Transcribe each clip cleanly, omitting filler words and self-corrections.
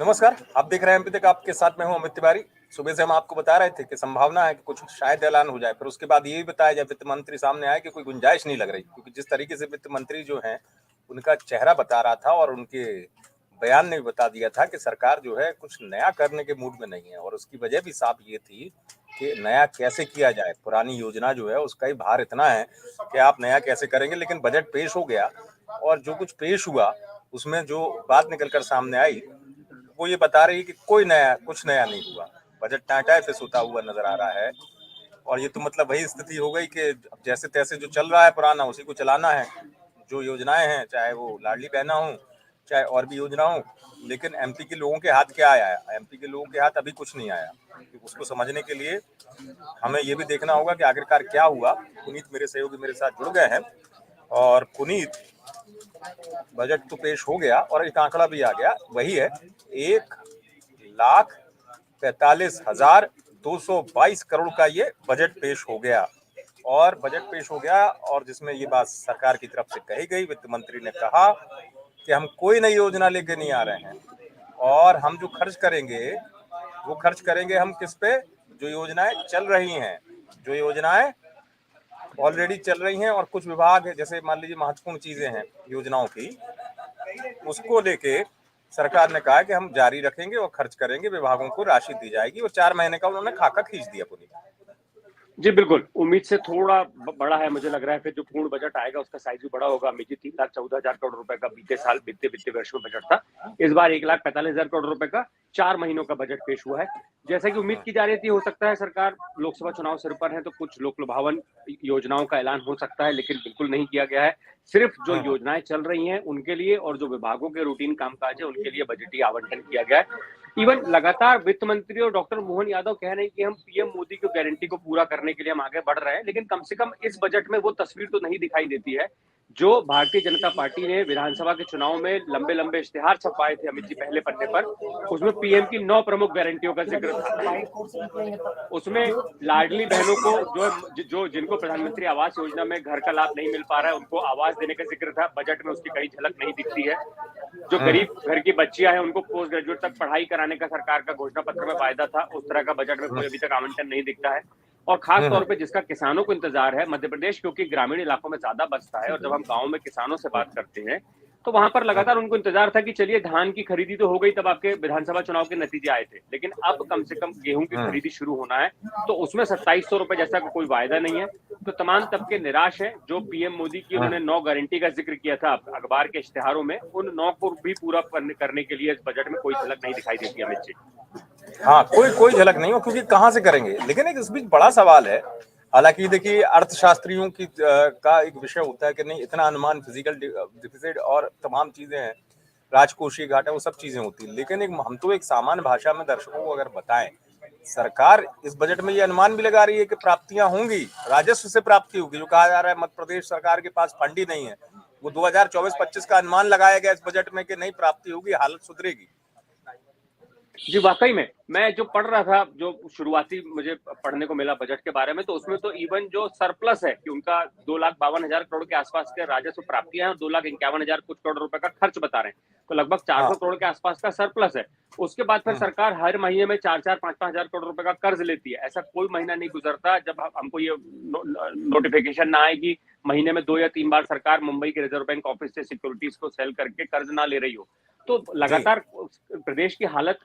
नमस्कार, आप देख रहे हैं एमपी तक। आपके साथ मैं हूं अमित तिवारी। सुबह से हम आपको बता रहे थे कि संभावना है कि कुछ शायद ऐलान हो जाए, फिर उसके बाद ये भी बताया जाए, वित्त मंत्री सामने आए कि कोई गुंजाइश नहीं लग रही, क्योंकि जिस तरीके से वित्त मंत्री जो हैं उनका चेहरा बता रहा था और उनके बयान ने भी बता दिया था कि सरकार जो है कुछ नया करने के मूड में नहीं है। और उसकी वजह भी साफ ये थी कि नया कैसे किया जाए। पुरानी योजना जो है उसका ही भार इतना है कि आप नया कैसे करेंगे। लेकिन बजट पेश हो गया और जो कुछ पेश हुआ उसमें जो बात निकलकर सामने आई वो ये बता रही है कि कुछ नया नहीं हुआ। बजट टाँटा फिस होता हुआ नजर आ रहा है। और ये तो मतलब वही स्थिति हो गई कि अब जैसे तैसे जो चल रहा है पुराना उसी को चलाना है। जो योजनाएं हैं, चाहे वो लाडली बहना हो, चाहे और भी योजना हो, लेकिन एमपी के लोगों के हाथ क्या आया है? एमपी के लोगों के हाथ अभी कुछ नहीं आया। उसको समझने के लिए हमें ये भी देखना होगा कि आखिरकार क्या हुआ। पुनीत मेरे सहयोगी मेरे साथ जुड़ गए हैं। और पुनीत, बजट तो पेश हो गया और एक आंकड़ा भी आ गया, वही है 1,43,222 करोड़ का ये बजट पेश हो गया। और बजट पेश हो गया और जिसमें ये बात सरकार की तरफ से कही गई, वित्त मंत्री ने कहा कि हम कोई नई योजना लेके नहीं आ रहे हैं और हम जो खर्च करेंगे वो खर्च करेंगे हम किस पे? जो योजनाएं चल रही हैं, जो योजनाएं ऑलरेडी चल रही हैं। और कुछ विभाग है, जैसे मान लीजिए महत्वपूर्ण चीजें हैं योजनाओं की, उसको लेके सरकार ने कहा है कि हम जारी रखेंगे और खर्च करेंगे, विभागों को राशि दी जाएगी। और 4 महीने का उन्होंने खाका खींच दिया पुनीत। जी बिल्कुल, उम्मीद से थोड़ा बड़ा है मुझे लग रहा है। फिर जो पूर्ण बजट आएगा उसका साइज भी बड़ा होगा। अमित जी, 3,14,000 करोड़ रुपए का बीते वित्त वर्ष में बजट था। इस बार 1,45,000 करोड़ रुपए का 4 महीनों का बजट पेश हुआ है। जैसा कि उम्मीद की जा रही थी, हो सकता है सरकार, लोकसभा चुनाव सिर पर है तो कुछ लोक लुभावन योजनाओं का ऐलान हो सकता है, लेकिन बिल्कुल नहीं किया गया है। सिर्फ जो योजनाएं चल रही हैं उनके लिए और जो विभागों के रूटीन कामकाज है उनके लिए बजटीय आवंटन किया गया है। इवन लगातार वित्त मंत्री और डॉक्टर मोहन यादव कह रहे हैं कि हम पीएम मोदी की गारंटी को पूरा करने के लिए हम आगे बढ़ रहे हैं, लेकिन कम से कम इस बजट में वो तस्वीर तो नहीं दिखाई देती है जो भारतीय जनता पार्टी ने विधानसभा के चुनाव में लंबे लंबे इश्तेहार छपाए थे अमित जी पहले पन्ने पर। उसमें पीएम की 9 प्रमुख गारंटियों का जिक्र था। उसमें लाडली बहनों को जो जिनको प्रधानमंत्री आवास योजना में घर का लाभ नहीं मिल पा रहा है उनको आवास देने का जिक्र था। बजट में उसकी कई झलक नहीं दिखती है। जो गरीब घर की बच्चियां हैं उनको पोस्ट ग्रेजुएट तक पढ़ाई कराने का सरकार का घोषणा पत्र में वायदा था, उस तरह का बजट में कोई अभी तक आवंटन नहीं दिखता है। और खास तौर पे जिसका किसानों को इंतजार है, मध्य प्रदेश क्योंकि ग्रामीण इलाकों में ज्यादा बसता है और जब हम गाँव में किसानों से बात करते हैं तो वहां पर लगातार उनको इंतजार था कि चलिए धान की खरीदी तो हो गई, तब आपके विधानसभा चुनाव के नतीजे आए थे, लेकिन अब कम से कम गेहूं की खरीदी शुरू होना है तो उसमें 2700 रुपए जैसा कोई वायदा नहीं है। तो तमाम तबके निराश है। जो पीएम मोदी की उन्होंने 9 गारंटी का जिक्र किया था अखबार के इश्तेहारों में, उन 9 को भी पूरा करने के लिए इस बजट में कोई झलक नहीं दिखाई देती अमित जी। हाँ, कोई झलक नहीं हो, क्योंकि कहाँ से करेंगे। लेकिन एक इस बीच बड़ा सवाल है। हालांकि देखिए, अर्थशास्त्रियों की का एक विषय होता है कि नहीं, इतना अनुमान, फिजिकल डिफिसिट और तमाम चीजें हैं, राजकोषीय घाटा, वो सब चीजें होती है। लेकिन हम तो एक सामान्य भाषा में दर्शकों को अगर बताएं, सरकार इस बजट में ये अनुमान भी लगा रही है कि प्राप्तियां होंगी, राजस्व से प्राप्ति होगी। जो कहा जा रहा है मध्य प्रदेश सरकार के पास फंड ही नहीं है, वो 2024-25 का अनुमान लगाया गया इस बजट में कि नहीं, प्राप्ति होगी, हालत सुधरेगी। जी वाकई में, मैं जो पढ़ रहा था, जो शुरुआती मुझे पढ़ने को मिला बजट के बारे में, तो उसमें तो इवन जो सरप्लस है कि उनका 2,52,000 करोड़ के आसपास के राजस्व प्राप्तियां हैं और 2,51,000 कुछ करोड़ रुपए का खर्च बता रहे हैं, तो लगभग 400 करोड़ के आसपास का सरप्लस है। उसके बाद फिर सरकार हर महीने में 4-4, 5-5 हजार करोड़ रुपए का कर्ज लेती है। ऐसा कोई महीना नहीं गुजरता जब हमको ये नोटिफिकेशन ना आए कि महीने में 2 या 3 बार सरकार मुंबई के रिजर्व बैंक ऑफिस से सिक्योरिटीज को सेल करके कर्ज ना ले रही हो। तो लगातार प्रदेश की हालत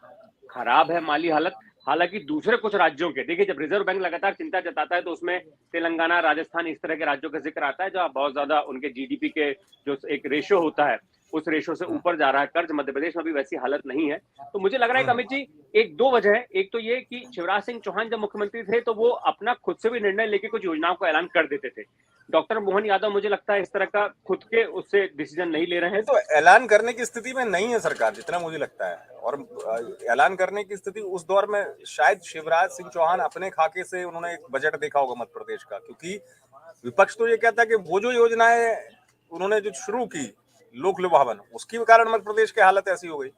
खराब है, माली हालत। हालांकि दूसरे कुछ राज्यों के, देखिए, जब रिजर्व बैंक लगातार चिंता जताता है तो उसमें तेलंगाना, राजस्थान, इस तरह के राज्यों का जिक्र आता है जहां बहुत ज्यादा उनके जीडीपी के जो एक रेशो होता है उस रेशो से ऊपर जा रहा है कर्ज। मध्य प्रदेश में भी वैसी हालत नहीं है। तो मुझे लग रहा है कि अमित जी, एक दो वजह है। एक तो ये कि शिवराज सिंह चौहान जब मुख्यमंत्री थे तो वो अपना खुद से भी निर्णय लेके कुछ योजनाओं का ऐलान कर देते थे। डॉक्टर मोहन यादव मुझे लगता है इस तरह का खुद के उससे डिसीजन नहीं ले रहे हैं। तो ऐलान करने की स्थिति में नहीं है सरकार, जितना मुझे लगता है। और ऐलान करने की स्थिति उस दौर में शायद शिवराज सिंह चौहान अपने खाके से उन्होंने एक बजट देखा होगा मध्य प्रदेश का, क्योंकि विपक्ष तो ये कहता है कि वो जो योजनाएं उन्होंने जो शुरू की लोक लुभावन, उसके कारण मध्य प्रदेश की हालत ऐसी हो गई।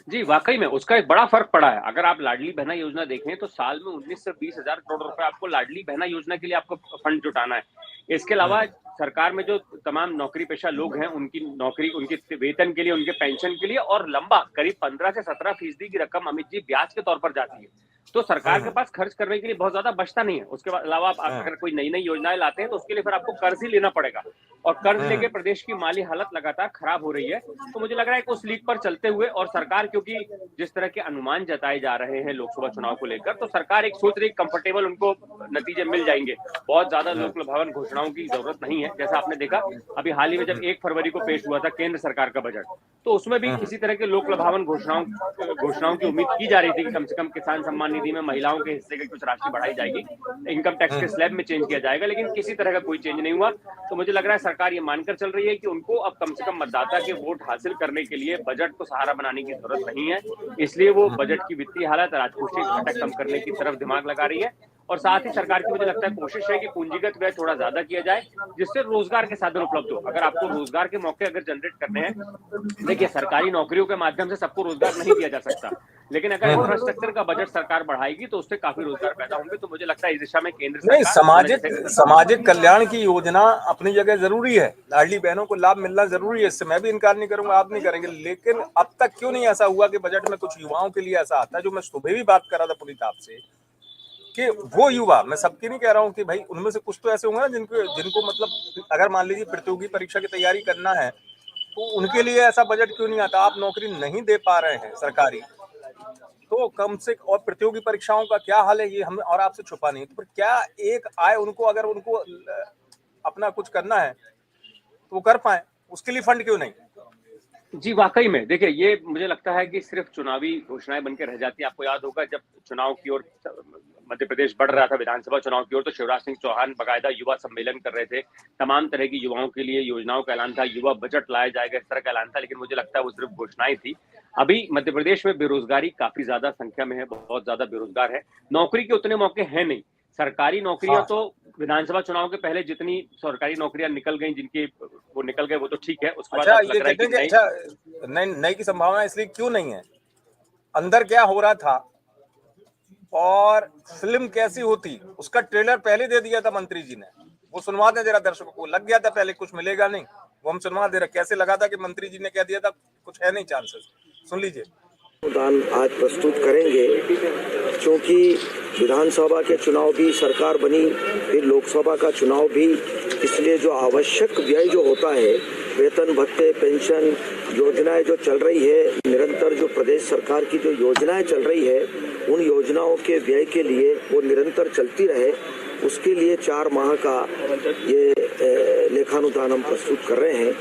जी वाकई में उसका एक बड़ा फर्क पड़ा है। अगर आप लाडली बहना योजना देखें तो साल में 19 से 20 हजार करोड़ रुपए आपको लाडली बहना योजना के लिए आपको फंड जुटाना है। इसके अलावा सरकार में जो तमाम नौकरी पेशा लोग हैं, उनकी नौकरी, उनके वेतन के लिए, उनके पेंशन के लिए और लंबा करीब 15 से 17% की रकम अमित जी ब्याज के तौर पर जाती है। तो सरकार के पास खर्च करने के लिए बहुत ज्यादा बचता नहीं है। उसके अलावा आप अगर कोई नई नई योजनाएं लाते हैं तो उसके लिए फिर आपको कर्ज ही लेना पड़ेगा, और कर्ज लेके प्रदेश की माली हालत लगातार खराब हो रही है। तो मुझे लग रहा है कि उस लीग पर चलते हुए, और सरकार क्योंकि जिस तरह के अनुमान जताए जा रहे हैं लोकसभा चुनाव को लेकर, तो सरकार एक सोच रही, कंफर्टेबल उनको नतीजे मिल जाएंगे, बहुत ज्यादा लोक लुभावन घोषणाओं की जरूरत नहीं है। जैसा आपने देखा अभी हाल ही में जब 1 फरवरी को पेश हुआ था केंद्र सरकार का बजट, तो उसमें भी इसी तरह के लोक लुभावन घोषणाओं की उम्मीद की जा रही थी कि कम से कम किसान सम्मान निधि में महिलाओं के हिस्से की कुछ राशि बढ़ाई जाएगी, इनकम टैक्स के स्लैब में चेंज किया जाएगा, लेकिन किसी तरह का कोई चेंज नहीं हुआ। तो मुझे लग रहा है सरकार ये मानकर चल रही है कि उनको अब कम से कम मतदाता के वोट हासिल करने के लिए बजट को सहारा बनाने की जरूरत नहीं है, इसलिए वो बजट की वित्तीय हालत, राजकोषीय घटक कम करने की तरफ दिमाग लगा रही है। और साथ ही सरकार की मुझे लगता है कोशिश है कि पूंजीगत व्यय थोड़ा ज्यादा किया जाए, जिससे रोजगार के साधन उपलब्ध हो। अगर आपको रोजगार के मौके अगर जनरेट करने हैं, देखिए सरकारी नौकरियों के माध्यम से सबको रोजगार नहीं दिया जा सकता, लेकिन अगर इंफ्रास्ट्रक्चर का बजट सरकार बढ़ाएगी तो उससे काफी रोजगार पैदा होंगे। तो मुझे लगता है इस दिशा में केंद्र सरकार नहीं, सामाजिक कल्याण की योजना अपनी जगह जरूरी है, लाडली बहनों को लाभ मिलना जरूरी है, इससे मैं भी इनकार नहीं करूंगा, आप नहीं करेंगे, लेकिन अब तक क्यों नहीं ऐसा हुआ कि बजट में कुछ युवाओं के लिए ऐसा आता है, जो मैं सुबह भी बात कर रहा था पुनीत आपसे, कि वो युवा, मैं सबकी नहीं कह रहा हूँ कि भाई उनमें से कुछ तो ऐसे होंगे ना जिनको मतलब अगर मान लीजिए प्रतियोगी परीक्षा की तैयारी करना है, तो उनके लिए ऐसा बजट क्यों नहीं आता। आप नौकरी नहीं दे पा रहे हैं सरकारी, तो कम से, और प्रतियोगी परीक्षाओं का क्या हाल है ये हमें और आपसे छुपा नहीं, तो फिर क्या एक आय उनको, अगर उनको अपना कुछ करना है तो वो कर पाए, उसके लिए फंड क्यों नहीं। जी वाकई में देखिए, ये मुझे लगता है कि सिर्फ चुनावी घोषणाएं बनकर रह जाती है। आपको याद होगा जब चुनाव की ओर मध्य प्रदेश बढ़ रहा था, विधानसभा चुनाव की ओर, तो शिवराज सिंह चौहान बाकायदा युवा सम्मेलन कर रहे थे, तमाम तरह की युवाओं के लिए योजनाओं का ऐलान था, युवा बजट लाया जाएगा, इस तरह का ऐलान था, लेकिन मुझे लगता है वो सिर्फ घोषणाएं थी। अभी मध्य प्रदेश में बेरोजगारी काफी ज्यादा संख्या में है, बहुत ज्यादा बेरोजगार है, नौकरी के उतने मौके हैं नहीं। सरकारी नौकरियां तो विधानसभा चुनाव के पहले जितनी सरकारी नौकरियां निकल गई, जिनके वो निकल गए वो तो ठीक है, उसके बाद ये कहते हैं कि अच्छा नई की संभावना इसलिए क्यों नहीं है, अंदर क्या हो रहा था और फिल्म कैसी होती उसका ट्रेलर पहले दे दिया था मंत्री जी ने, वो सुनवा दें जरा दर्शकों को, लग गया था पहले कुछ मिलेगा नहीं, वो हम सुनवा दे रहे, कैसे लगा था कि मंत्री जी ने कह दिया था कुछ है नहीं चांसेस, सुन लीजिए। अनुदान आज प्रस्तुत करेंगे, क्योंकि विधानसभा के चुनाव भी सरकार बनी, फिर लोकसभा का चुनाव भी, इसलिए जो आवश्यक व्यय जो होता है, वेतन भत्ते, पेंशन योजनाएं जो चल रही है, निरंतर जो प्रदेश सरकार की जो योजनाएं चल रही है, उन योजनाओं के व्यय के लिए वो निरंतर चलती रहे, उसके लिए 4 माह का ये लेखानुदान हम प्रस्तुत कर रहे हैं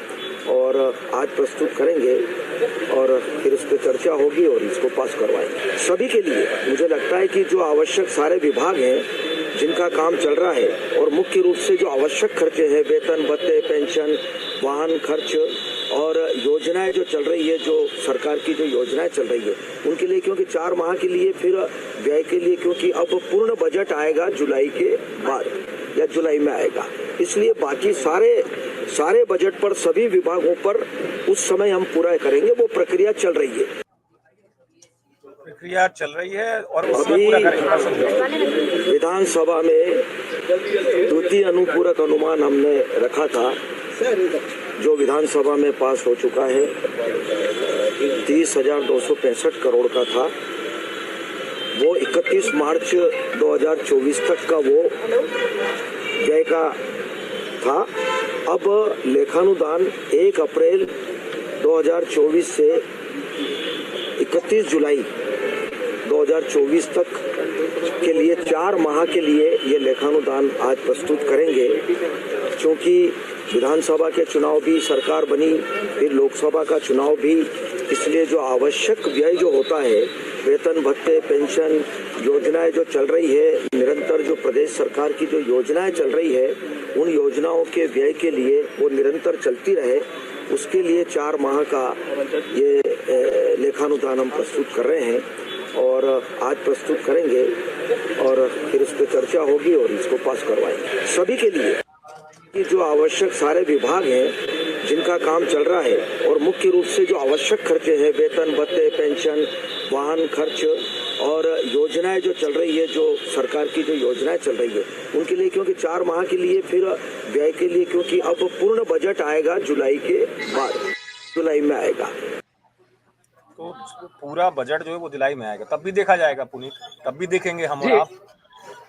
और आज प्रस्तुत करेंगे और फिर उस पर चर्चा होगी और इसको पास करवाएंगे। सभी के लिए मुझे लगता है कि जो आवश्यक सारे विभाग हैं जिनका काम चल रहा है, और मुख्य रूप से जो आवश्यक खर्चे हैं, वेतन भत्ते, पेंशन, वाहन खर्च और योजनाएं जो चल रही है, जो सरकार की जो योजनाएं चल रही है, उनके लिए, क्योंकि 4 माह के लिए फिर व्यय के लिए, क्योंकि अब पूर्ण बजट आएगा जुलाई के बाद या जुलाई में आएगा, इसलिए बाकी सारे बजट पर सभी विभागों पर उस समय हम पूरा करेंगे, वो प्रक्रिया चल रही है। और उसमें पूरा करेंगे। विधानसभा में द्वितीय अनुपूरक अनुमान हमने रखा था, जो विधानसभा में पास हो चुका है, 30,265 करोड़ का था, वो 31 मार्च 2024 तक का वो व्यय का था। अब लेखानुदान 1 अप्रैल 2024 से 31 जुलाई 2024 तक के लिए 4 माह के लिए ये लेखानुदान आज प्रस्तुत करेंगे, क्योंकि विधानसभा के चुनाव भी सरकार बनी, फिर लोकसभा का चुनाव भी, इसलिए जो आवश्यक व्यय जो होता है, वेतन भत्ते, पेंशन योजनाएं जो चल रही है, निरंतर जो प्रदेश सरकार की जो योजनाएं चल रही है, उन योजनाओं के व्यय के लिए वो निरंतर चलती रहे, उसके लिए 4 माह का ये लेखानुदान हम प्रस्तुत कर रहे हैं और आज प्रस्तुत करेंगे और फिर उस पर चर्चा होगी और इसको पास करवाएंगे। सभी के लिए कि जो आवश्यक सारे विभाग हैं जिनका काम चल रहा है, और मुख्य रूप से जो आवश्यक खर्चे हैं, वेतन भत्ते, पेंशन, वाहन खर्च और योजनाएं जो चल रही है, जो सरकार की जो योजनाएं चल रही है उनके लिए, क्योंकि 4 माह के लिए फिर व्यय के लिए, क्योंकि अब पूर्ण बजट आएगा जुलाई के बाद, जुलाई में आएगा। तो पूरा बजट जो है वो जुलाई में आएगा, तब भी देखा जाएगा पुनीत, तब भी देखेंगे हम और जी, आप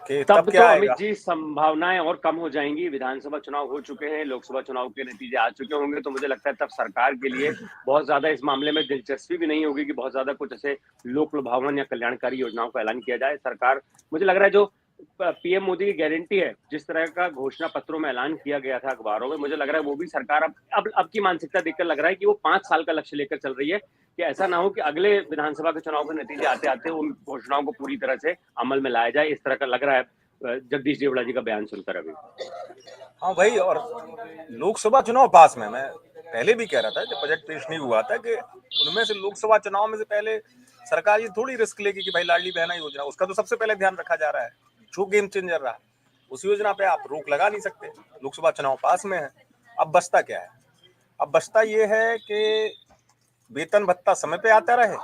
कि तब तब तो क्या अमित आएगा। जी संभावनाएं और कम हो जाएंगी। विधानसभा चुनाव हो चुके हैं, लोकसभा चुनाव के नतीजे आ चुके होंगे, तो मुझे लगता है तब सरकार के लिए बहुत ज्यादा इस मामले में दिलचस्पी भी नहीं होगी कि बहुत ज्यादा कुछ ऐसे लोक लुभावन या कल्याणकारी योजनाओं का ऐलान किया जाए। सरकार, मुझे लग रहा है जो पीएम मोदी की गारंटी है, जिस तरह का घोषणा पत्रों में ऐलान किया गया था अखबारों में, मुझे लग रहा है वो भी सरकार अब की मानसिकता देखकर लग रहा है कि वो 5 साल का लक्ष्य लेकर चल रही है, कि ऐसा ना हो कि अगले विधानसभा के चुनाव के नतीजे आते आते उन घोषणाओं को पूरी तरह से अमल में लाया जाए। इस तरह का लग रहा है जगदीश देवड़ा जी का बयान सुनकर अभी। हाँ भाई, और लोकसभा चुनाव पास में, मैं पहले भी कह रहा था जब बजट पेश नहीं हुआ था कि उनमें से लोकसभा चुनाव में से पहले सरकार ये थोड़ी रिस्क लेगी कि भाई लाडली बहना योजना, उसका तो सबसे पहले ध्यान रखा जा रहा है, जो गेम चेंजर रहा उस योजना पे आप रोक लगा नहीं सकते। लोकसभा चुनाव पास में है, अब बचता क्या है? अब बचता ये है कि वेतन भत्ता समय पे आता रहे,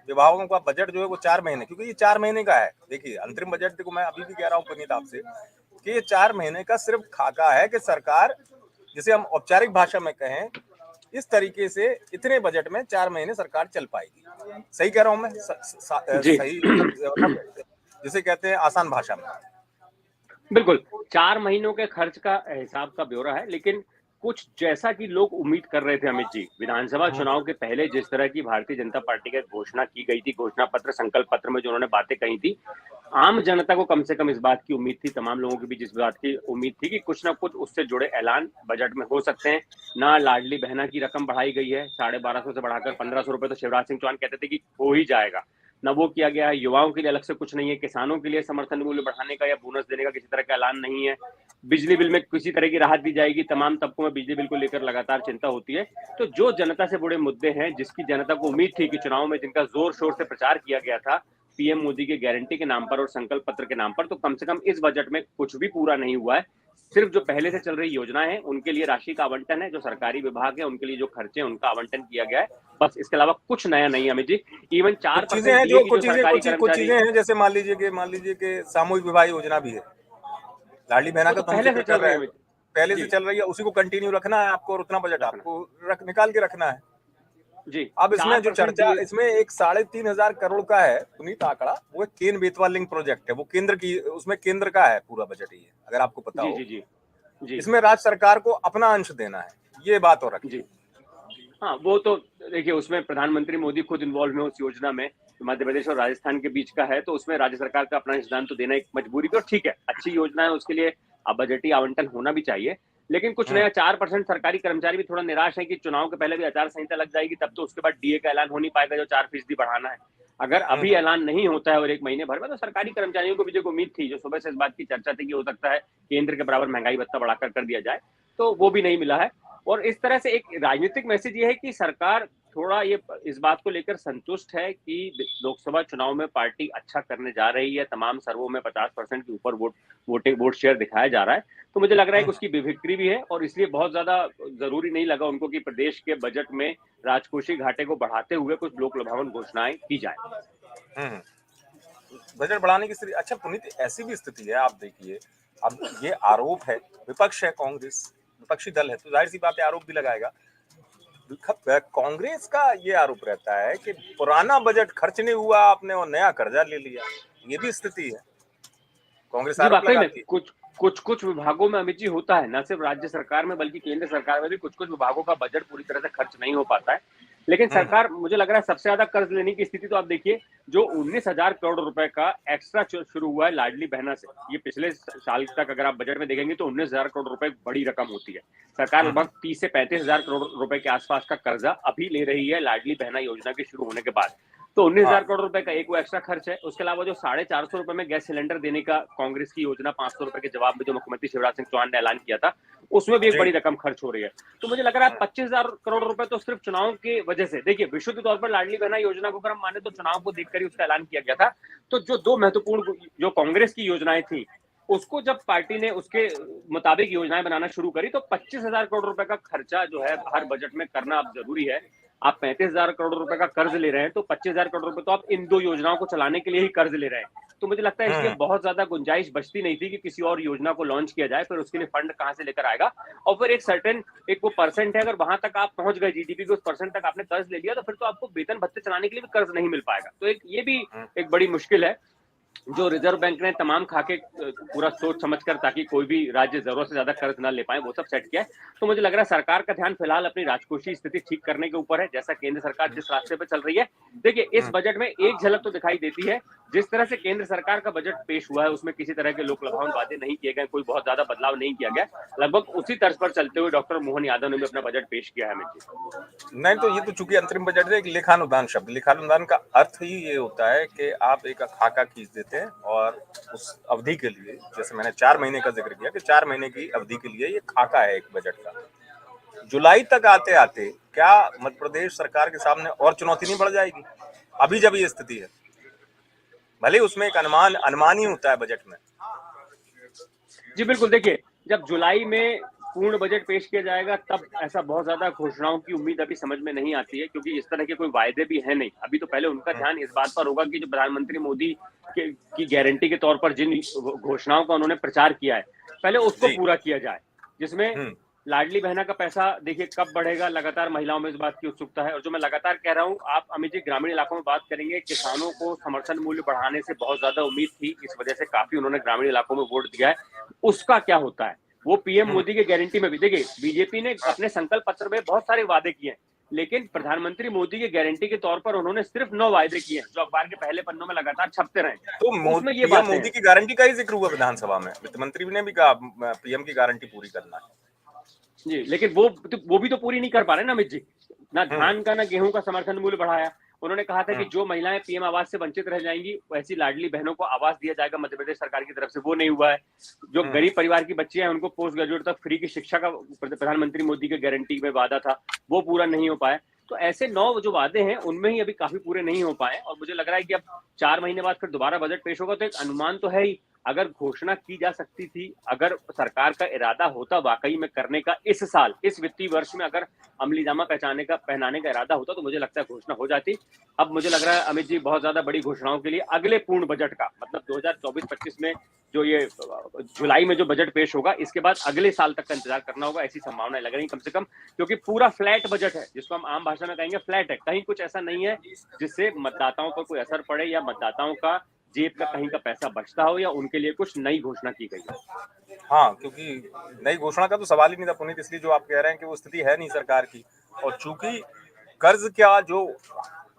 विभागों का बजट जो है वो 4 महीने, क्योंकि ये 4 महीने का है। देखिए अंतरिम बजट, देखो मैं अभी भी कह रहा हूँ पुनीत आपसे कि ये 4 महीने का सिर्फ खाका है कि सरकार, जिसे हम औपचारिक भाषा में कहें, इस तरीके से इतने बजट में 4 महीने सरकार चल पाएगी। सही कह रहा हूँ मैं? जी सही मतलब जिसे कहते हैं आसान भाषा में। बिल्कुल, 4 महीनों के खर्च का हिसाब का ब्यौरा है, लेकिन कुछ जैसा कि लोग उम्मीद कर रहे थे अमित जी, विधानसभा चुनाव के पहले जिस तरह की भारतीय जनता पार्टी की घोषणा की गई थी, घोषणा पत्र, संकल्प पत्र में जो उन्होंने बातें कही थी, आम जनता को कम से कम इस बात की उम्मीद थी, तमाम लोगों की भी जिस बात की उम्मीद थी कि कुछ ना कुछ उससे जुड़े ऐलान बजट में हो सकते हैं। ना लाडली बहना की रकम बढ़ाई गई है, 1250 से बढ़ाकर 1500 रुपए तो शिवराज सिंह चौहान कहते थे कि हो ही जाएगा। न वो किया गया है, युवाओं के लिए अलग से कुछ नहीं है, किसानों के लिए समर्थन मूल्य बढ़ाने का या बोनस देने का किसी तरह का ऐलान नहीं है, बिजली बिल में किसी तरह की राहत दी जाएगी, तमाम तबकों में बिजली बिल को लेकर लगातार चिंता होती है। तो जो जनता से जुड़े मुद्दे हैं, जिसकी जनता को उम्मीद थी कि चुनाव में जिनका जोर शोर से प्रचार किया गया था पीएम मोदी के गारंटी के नाम पर और संकल्प पत्र के नाम पर, तो कम से कम इस बजट में कुछ भी पूरा नहीं हुआ है। सिर्फ जो पहले से चल रही योजनाएं हैं उनके लिए राशि का आवंटन है, जो सरकारी विभाग है उनके लिए जो खर्चे हैं उनका आवंटन किया गया है, बस इसके अलावा कुछ नया नहीं है अमित जी। इवन कुछ 4% चीजें हैं डीए जो की जो सरकारी कुछ कर्मचारी, चीजें हैं, जैसे मान लीजिए कि सामूहिक विवाह योजना भी है। लाडली बहना वो का तो तो हम पहले से जिक्र कर चल रहे रही है हैं, अमित पहले से जी। चल रही है, उसी को कंटिन्यू रखना है आपको, और उतना बजट रखना आपको निकाल के रखना है। जी, अब इसमें जो 4% चर्चा, डीए। इसमें एक 3,500 करोड़ का है पुनीत आंकड़ा, वो एक केन बेतवा लिंक प्रोजेक्ट है, वो केंद्र की, उसमें केंद्र का है पूरा बजट ही है, अगर आपको पता जी हो। जी जी जी इसमें राज्य सरकार को अपना अंश देना है, ये बात हो रखी जी। है। हाँ, वो तो देखिए उसमें प्रधानमंत्री मोदी खुद इन्वॉल्व है उस योजना में, मध्य प्रदेश और राजस्थान के बीच का है, तो उसमें राज्य सरकार का अपना योगदान तो देना एक मजबूरी भी, और ठीक है, अच्छी योजना है, उसके लिए बजटीय आवंटन होना भी चाहिए। लेकिन कुछ हम्म नया, 4% सरकारी कर्मचारी भी थोड़ा निराश है कि चुनाव के पहले भी आचार संहिता लग जाएगी, तब तो उसके बाद डीए का ऐलान हो नहीं पाएगा जो 4% बढ़ाना है। अगर अभी हम्म। ऐलान नहीं होता है और 1 महीने भर में, तो सरकारी कर्मचारियों को भी जो उम्मीद थी, जो सुबह से इस बात की चर्चा थी कि हो सकता है केंद्र के बराबर महंगाई भत्ता बढ़ाकर कर दिया जाए, तो वो भी नहीं मिला है। और इस तरह से एक राजनीतिक मैसेज ये है कि सरकार थोड़ा ये इस बात को लेकर संतुष्ट है कि लोकसभा चुनाव में पार्टी अच्छा करने जा रही है, तमाम सर्वों में 50% के ऊपर वोट शेयर दिखाया जा रहा है। तो मुझे लग रहा है कि उसकी बिक्री भी है, और इसलिए बहुत ज्यादा जरूरी नहीं लगा उनको कि प्रदेश के बजट में राजकोषीय घाटे को बढ़ाते हुए कुछ लोक लुभावन घोषणाएं की जाए। हम्म। बजट बढ़ाने की स्थिति, अच्छा पुनीत ऐसी भी स्थिति है, आप देखिए, अब ये आरोप है, विपक्ष है, कांग्रेस विपक्षी दल है, तो जाहिर सी बात है आरोप भी लगाएगा। कांग्रेस का ये आरोप रहता है कि पुराना बजट खर्च नहीं हुआ आपने और नया कर्जा ले लिया, ये भी स्थिति है, कांग्रेस जी, आरोप वाकई में लगाती है। कुछ विभागों में अमित जी होता है, न सिर्फ राज्य सरकार में बल्कि केंद्र सरकार में भी कुछ विभागों का बजट पूरी तरह से खर्च नहीं हो पाता है। लेकिन सरकार, मुझे लग रहा है सबसे ज्यादा कर्ज लेने की स्थिति तो आप देखिए, जो 19,000 करोड़ रुपए का एक्स्ट्रा शुरू हुआ है लाडली बहना से, ये पिछले साल तक अगर आप बजट में देखेंगे तो 19,000 करोड़ रुपए बड़ी रकम होती है। सरकार लगभग 30 से 35,000 करोड़ रुपए के आसपास का कर्जा अभी ले रही है लाडली बहना योजना के शुरू होने के बाद। तो 19,000 करोड़ रुपए का एक वो एक्स्ट्रा खर्च है। उसके अलावा जो 450 रुपए में गैस सिलेंडर देने का कांग्रेस की योजना, 500 रुपए के जवाब में जो मुख्यमंत्री शिवराज सिंह चौहान ने ऐलान किया था, उसमें भी एक बड़ी रकम खर्च हो रही है। तो मुझे लग रहा है 25,000 करोड़ रुपए तो सिर्फ चुनाव की वजह से, देखिए विशुद्ध तौर पर लाडली बहना योजना को अगर हम माने तो चुनाव को देखकर ही उसका ऐलान किया गया था। तो जो 2 महत्वपूर्ण जो कांग्रेस की योजनाएं थी, उसको जब पार्टी ने उसके मुताबिक योजनाएं बनाना शुरू करी, तो 25,000 करोड़ रुपए का खर्चा जो है हर बजट में करना अब जरूरी है। आप 35,000 करोड़ रुपए का कर्ज ले रहे हैं, तो 25,000 करोड़ रुपए तो आप इन 2 योजनाओं को चलाने के लिए ही कर्ज ले रहे हैं। तो मुझे लगता है इसलिए बहुत ज्यादा गुंजाइश बचती नहीं थी कि किसी और योजना को लॉन्च किया जाए, फिर उसके लिए फंड कहां से लेकर आएगा। और फिर एक वो परसेंट है, अगर वहां तक आप पहुंच गए, जीडीपी के उस परसेंट तक आपने कर्ज ले लिया, तो फिर तो आपको वेतन भत्ते चलाने के लिए भी कर्ज नहीं मिल पाएगा। तो ये भी एक बड़ी मुश्किल है जो रिजर्व बैंक ने तमाम खाके पूरा सोच समझकर, ताकि कोई भी राज्य जरूरत से ज्यादा कर्ज ना ले पाए, वो सब सेट किया है। तो मुझे लग रहा है सरकार का ध्यान फिलहाल अपनी राजकोषीय स्थिति ठीक करने के ऊपर है, जैसा केंद्र सरकार जिस रास्ते पे चल रही है। देखिए, इस बजट में एक झलक तो दिखाई देती है, जिस तरह से केंद्र सरकार का बजट पेश हुआ है उसमें किसी तरह के लोक लुभावन वादे नहीं किए गए, कोई बहुत ज्यादा बदलाव नहीं किया गया। लगभग उसी तर्ज पर चलते हुए डॉक्टर मोहन यादव ने भी अपना बजट पेश किया है। नहीं, तो ये तो चूंकि अंतरिम बजट है, एक लेखानुदान शब्द, लेखानुदान का अर्थ ही ये होता है कि आप एक खाका खींच देते हैं और उस अवधि के लिए, जैसे मैंने 4 महीने का जिक्र किया कि 4 महीने की अवधि के लिए ये खाका है एक बजट का। जुलाई तक आते आते क्या मध्य प्रदेश सरकार के सामने और चुनौती नहीं बढ़ जाएगी? अभी जब ये स्थिति है, भले उसमें एक अनुमान ही होता है बजट में। जी बिल्कुल, देखिए, जब जुलाई में पूर्ण बजट पेश किया जाएगा तब ऐसा बहुत ज्यादा घोषणाओं की उम्मीद अभी समझ में नहीं आती है, क्योंकि इस तरह के कोई वायदे भी है नहीं। अभी तो पहले उनका ध्यान इस बात पर होगा कि जो प्रधानमंत्री मोदी की गारंटी के तौर पर जिन घोषणाओं का उन्होंने प्रचार किया है, पहले उसको पूरा किया जाए, जिसमें लाडली बहना का पैसा देखिए कब बढ़ेगा, लगातार महिलाओं में इस बात की उत्सुकता है। और जो मैं लगातार कह रहा हूँ, आप अमित जी ग्रामीण इलाकों में बात करेंगे, किसानों को समर्थन मूल्य बढ़ाने से बहुत ज्यादा उम्मीद थी, इस वजह से काफी उन्होंने ग्रामीण इलाकों में वोट दिया है। उसका क्या होता है, वो पीएम मोदी की गारंटी में भी देखिए, बीजेपी ने अपने संकल्प पत्र में बहुत सारे वादे किए हैं, लेकिन प्रधानमंत्री मोदी की गारंटी के तौर पर उन्होंने सिर्फ 9 वायदे किए हैं, जो अखबार के पहले पन्नों में लगातार छपते रहे। तो पीएम मोदी की गारंटी का ही जिक्र हुआ विधानसभा में, वित्त मंत्री ने भी कहा पीएम की गारंटी पूरी करना है जी, लेकिन वो भी तो पूरी नहीं कर पा रहे ना अमित जी। ना धान का ना गेहूं का समर्थन मूल्य बढ़ाया। उन्होंने कहा था कि जो महिलाएं पीएम आवास से वंचित रह जाएंगी, वैसी लाडली बहनों को आवास दिया जाएगा मध्य प्रदेश सरकार की तरफ से, वो नहीं हुआ है। जो गरीब परिवार की बच्चियां हैं उनको पोस्ट ग्रेजुएट तक फ्री की शिक्षा का प्रधानमंत्री मोदी के गारंटी में वादा था, वो पूरा नहीं हो पाया। तो ऐसे 9 जो वादे हैं उनमें ही अभी काफी पूरे नहीं हो पाए, और मुझे लग रहा है कि अब 4 महीने बाद फिर दोबारा बजट पेश होगा, तो एक अनुमान तो है ही, अगर घोषणा की जा सकती थी, अगर सरकार का इरादा होता वाकई में करने का, इस साल इस वित्तीय वर्ष में अगर अमलीजामा पहनाने का इरादा होता, तो मुझे लगता है घोषणा हो जाती। अब मुझे लग रहा है अमित जी, बहुत ज्यादा बड़ी घोषणाओं के लिए अगले पूर्ण बजट का मतलब 2024-25 में जो ये जुलाई में जो बजट पेश होगा, इसके बाद अगले साल तक का इंतजार करना होगा, ऐसी संभावनाएं लग रही कम से कम, क्योंकि पूरा फ्लैट बजट है, जिसको हम आम भाषा में कहेंगे फ्लैट है। कहीं कुछ ऐसा नहीं है जिससे मतदाताओं पर कोई असर पड़े या मतदाताओं का जेब का कहीं का पैसा बचता हो या उनके लिए कुछ नई घोषणा की गई है। हाँ, क्योंकि नई घोषणा का तो सवाल ही नहीं था पुनीत, इसलिए जो आप कह रहे हैं कि वो स्थिति है नहीं सरकार की, और चूंकि कर्ज का जो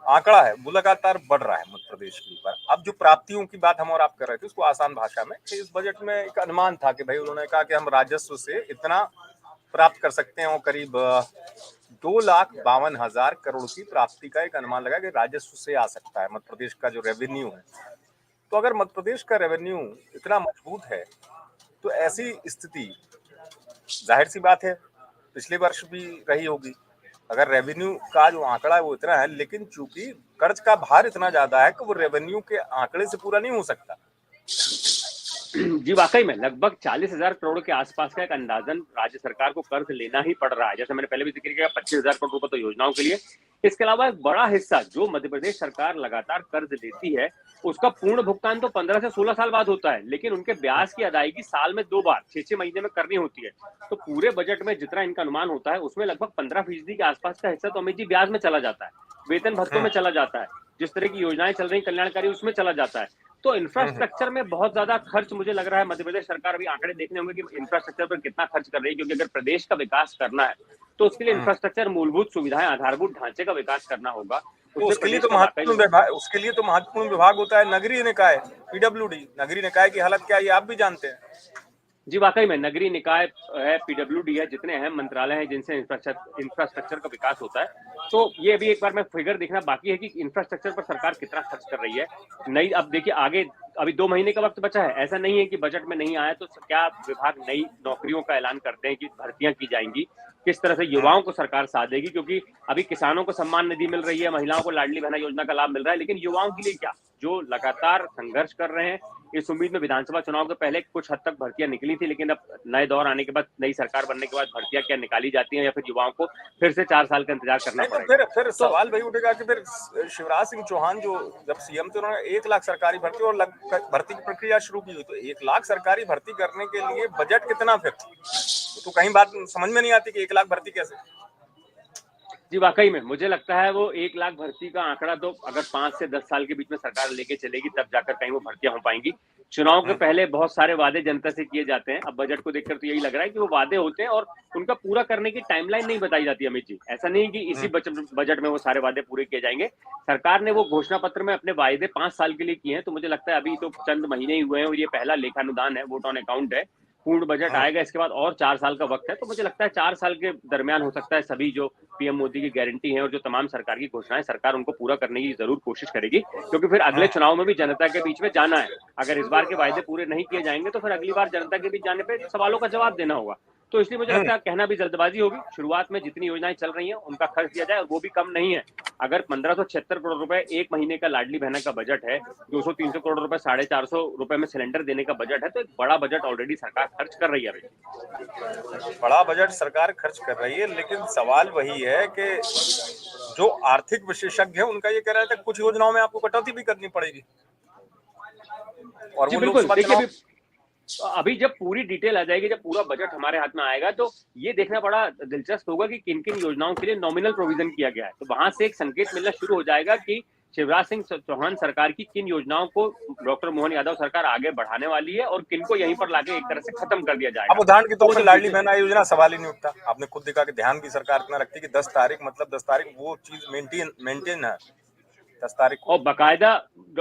आंकड़ा है वो लगातार बढ़ रहा है मध्य प्रदेश के ऊपर। अब जो प्राप्तियों की बात हम और आप कर रहे थे, उसको आसान भाषा में, इस बजट में एक अनुमान था कि भाई उन्होंने कहा कि हम राजस्व से इतना प्राप्त कर सकते हैं, और करीब 2,52,000 करोड़ की प्राप्ति का एक अनुमान लगा कि राजस्व से आ सकता है मध्य प्रदेश का जो रेवेन्यू है। तो अगर मध्य प्रदेश का रेवेन्यू इतना मजबूत है, तो ऐसी स्थिति जाहिर सी बात है पिछले वर्ष भी रही होगी। अगर रेवेन्यू का जो आंकड़ा है वो इतना है, लेकिन चूंकि कर्ज का भार इतना ज्यादा है कि वो रेवेन्यू के आंकड़े से पूरा नहीं हो सकता। जी वाकई में लगभग 40,000 करोड़ के आसपास का एक अंदाजन राज्य सरकार को कर्ज लेना ही पड़ रहा है। जैसे मैंने पहले भी जिक्र किया, 25,000 करोड़ रुपए तो योजनाओं के लिए। इसके अलावा एक बड़ा हिस्सा जो मध्य प्रदेश सरकार लगातार कर्ज लेती है, उसका पूर्ण भुगतान तो 15 से 16 साल बाद होता है, लेकिन उनके ब्याज की अदायगी साल में 2 बार 6-6 महीने में करनी होती है। तो पूरे बजट में जितना इनका अनुमान होता है, उसमें लगभग 15% के आसपास का हिस्सा तो अमित जी ब्याज में चला जाता है, वेतन भत्तों में चला जाता है, जिस तरह की योजनाएं चल रही कल्याणकारी उसमें चला जाता है। तो इंफ्रास्ट्रक्चर में बहुत ज्यादा खर्च मुझे लग रहा है मध्य प्रदेश सरकार, अभी आंकड़े देखने होंगे कि इंफ्रास्ट्रक्चर पर कितना खर्च कर रही है, क्योंकि अगर प्रदेश का विकास करना है तो उसके लिए इंफ्रास्ट्रक्चर, मूलभूत सुविधाएं, आधारभूत ढांचे का विकास करना होगा। तो उसके लिए तो महत्वपूर्ण विभाग होता है नगरीय निकाय, पीडब्ल्यूडी। नगरीय निकाय की हालत क्या है, ये आप भी जानते हैं। जी वाकई में नगरीय निकाय है, पीडब्ल्यूडी है, जितने अहम मंत्रालय हैं जिनसे इंफ्रास्ट्रक्चर का विकास होता है। तो ये अभी एक बार मैं फिगर देखना बाकी है कि इंफ्रास्ट्रक्चर पर सरकार कितना खर्च कर रही है। नई, अब देखिए आगे अभी 2 महीने का वक्त बचा है, ऐसा नहीं है कि बजट में नहीं आया तो क्या विभाग नई नौकरियों का ऐलान करते हैं कि भर्तियां की जाएंगी, किस तरह से युवाओं को सरकार साथ देगी, क्योंकि अभी किसानों को सम्मान निधि मिल रही है, महिलाओं को लाडली बहना योजना का लाभ मिल रहा है, लेकिन युवाओं के लिए क्या, जो लगातार संघर्ष कर रहे हैं, इस उम्मीद में विधानसभा चुनाव के पहले कुछ हद तक भर्तियां निकली थी, लेकिन अब नए दौर आने के बाद, नई सरकार बनने के बाद भर्तियां क्या निकाली जाती हैं या फिर युवाओं को फिर से 4 साल का इंतजार करना नहीं तो पड़ेगा। फिर तो सवाल वही उठेगा कि फिर शिवराज सिंह चौहान जो जब सीएम थे उन्होंने 1 लाख सरकारी भर्ती और भर्ती की प्रक्रिया शुरू की हुई, तो 1 लाख सरकारी भर्ती करने के लिए बजट कितना फिर? तो कहीं बात समझ में नहीं आती कि 1 लाख भर्ती कैसे? जी वाकई में मुझे लगता है वो 1 लाख भर्ती का आंकड़ा तो अगर 5 से 10 साल के बीच में सरकार लेके चलेगी तब जाकर कहीं वो भर्तियां हो पाएंगी। चुनाव के पहले बहुत सारे वादे जनता से किए जाते हैं। अब बजट को देखकर तो यही लग रहा है कि वो वादे होते हैं और उनका पूरा करने की टाइमलाइन नहीं बताई जाती अमित जी। ऐसा नहीं कि इसी बजट में वो सारे वादे पूरे किए जाएंगे। सरकार ने वो घोषणा पत्र में अपने वायदे 5 साल के लिए किए हैं, तो मुझे लगता है अभी तो चंद महीने ही हुए हैं और ये पहला लेखानुदान है, वोट ऑन अकाउंट है। पूर्ण बजट आएगा इसके बाद और 4 साल का वक्त है, तो मुझे लगता है 4 साल के दरमियान हो सकता है सभी जो पीएम मोदी की गारंटी है और जो तमाम सरकार की घोषणाएं, सरकार उनको पूरा करने की जरूर कोशिश करेगी, क्योंकि फिर अगले चुनाव में भी जनता के बीच में जाना है। अगर इस बार के वायदे पूरे नहीं किए जाएंगे तो फिर अगली बार जनता के बीच जाने पर सवालों का जवाब देना होगा। तो इसलिए मुझे लगता है कहना भी जल्दबाजी होगी। शुरुआत में जितनी योजनाएं चल रही हैं उनका खर्च दिया जाए, और वो भी कम नहीं है। अगर 1576 करोड़ रुपए एक महीने का लाडली बहना का बजट है, 200-300 करोड़ रुपए 450 रुपए में सिलेंडर देने का बजट है, तो एक बड़ा बजट ऑलरेडी सरकार खर्च कर रही है अभी। बड़ा बजट सरकार खर्च कर रही है, लेकिन सवाल वही है कि जो आर्थिक विशेषज्ञ है उनका ये कह रहा है कि कुछ योजनाओं में आपको कटौती भी करनी पड़ेगी और जी वो बिल्कुल, लोकसभा देखिए चुनाव। अभी जब पूरी डिटेल आ जाएगी, जब पूरा बजट हमारे हाथ में आएगा, तो ये देखना बड़ा दिलचस्प होगा कि किन किन योजनाओं के लिए नॉमिनल प्रोविजन किया गया है। तो वहां से एक संकेत मिलना शुरू हो जाएगा कि शिवराज सिंह चौहान सरकार की किन योजनाओं को डॉक्टर मोहन यादव सरकार आगे बढ़ाने वाली है और किनको यहीं पर लाके एक तरह से खत्म कर दिया जाएगा। अब उदाहरण के तौर पर लाडली बहना योजना सवाल ही नहीं उठता। आपने खुद देखा कि ध्यान भी सरकार इतना रखती है कि 10 तारीख मतलब 10 तारीख वो चीज मेंटेन है 10 तारीख को। और बाकायदा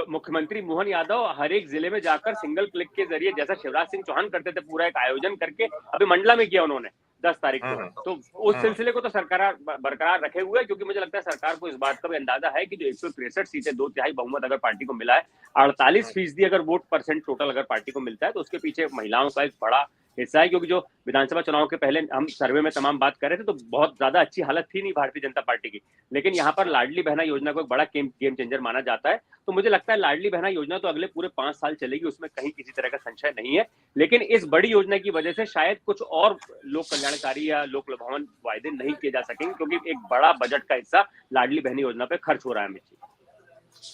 मुख्यमंत्री मोहन यादव हर एक जिले में जाकर सिंगल क्लिक के जरिए, जैसा शिवराज सिंह चौहान करते थे, पूरा एक आयोजन करके अभी मंडला में किया उन्होंने 10 तारीख को। तो उस सिलसिले को तो सरकार बरकरार रखे हुए है, क्योंकि मुझे लगता है सरकार को इस बात का भी अंदाजा है कि जो 163 सीटें 2/3 बहुमत अगर पार्टी को मिला है, 48% अगर वोट परसेंट टोटल अगर पार्टी को मिलता है, तो उसके पीछे महिलाओं का एक बड़ा हिस्सा है। क्योंकि जो विधानसभा चुनाव के पहले हम सर्वे में तमाम बात कर रहे थे, तो बहुत ज्यादा अच्छी हालत थी नहीं भारतीय जनता पार्टी की, लेकिन यहाँ पर लाडली बहना योजना को एक बड़ा गेम चेंजर माना जाता है। तो मुझे लगता है लाडली बहना योजना तो अगले पूरे 5 साल चलेगी, उसमें कहीं किसी तरह का संशय नहीं है। लेकिन इस बड़ी योजना की वजह से शायद कुछ और लोक कल्याणकारी या लोक लुभावन वायदे नहीं किए जा सकेंगे, क्योंकि एक बड़ा बजट का हिस्सा लाडली बहनी योजना पे खर्च हो रहा है।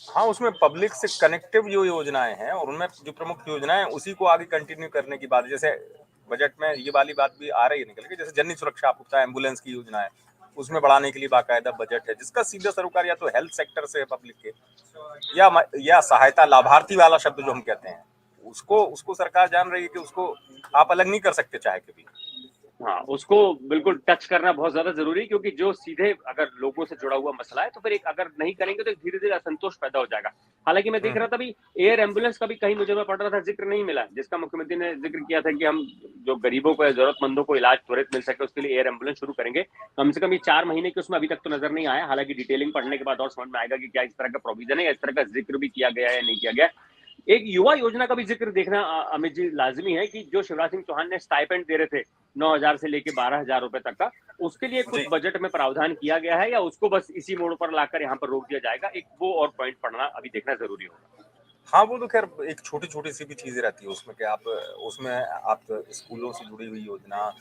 हाँ, उसमें पब्लिक से कनेक्टिव जो योजनाएं हैं और उनमें जो प्रमुख योजनाएं उसी को आगे कंटिन्यू करने की बात, जैसे बजट में ये वाली बात भी आ रही है निकल के, जैसे जननी सुरक्षा आपको पता है, एम्बुलेंस की योजना है, उसमें बढ़ाने के लिए बाकायदा बजट है, जिसका सीधा सरोकार या तो हेल्थ सेक्टर से है पब्लिक के, या सहायता लाभार्थी वाला शब्द जो हम कहते हैं, उसको सरकार जान रही है कि उसको आप अलग नहीं कर सकते चाहे कभी। हाँ, उसको बिल्कुल टच करना बहुत ज्यादा जरूरी है, क्योंकि जो सीधे अगर लोगों से जुड़ा हुआ मसला है, तो फिर एक अगर नहीं करेंगे तो एक धीरे धीरे असंतोष पैदा हो जाएगा। हालांकि मैं देख रहा था अभी एयर एम्बुलेंस का भी कहीं मुझे मैं पढ़ रहा था जिक्र नहीं मिला, जिसका मुख्यमंत्री ने जिक्र किया था कि हम जो गरीबों को या जरूरतमंदों को इलाज त्वरित मिल सके उसके लिए एयर एम्बुलेंस शुरू करेंगे। कम से कम ये 4 महीने के उसमें अभी तक तो नजर नहीं आया। हालांकि डिटेलिंग पढ़ने के बाद और समझ में आएगा कि क्या इस तरह का प्रोविजन है या इस तरह का जिक्र भी किया गया है या नहीं किया गया। एक युवा योजना का भी जिक्र देखना अमित जी लाजमी है, कि जो शिवराज सिंह चौहान ने स्टाइपेंड दे रहे थे 9,000 से लेके 12,000 रुपए तक का, उसके लिए कुछ बजट में प्रावधान किया गया है या उसको बस इसी मोड़ पर लाकर यहाँ पर रोक दिया जाएगा, एक वो और पॉइंट पढ़ना अभी देखना जरूरी होगा। हाँ, वो तो खैर एक छोटी छोटी सी भी चीजें रहती है उसमें कि आप स्कूलों से जुड़ी हुई योजना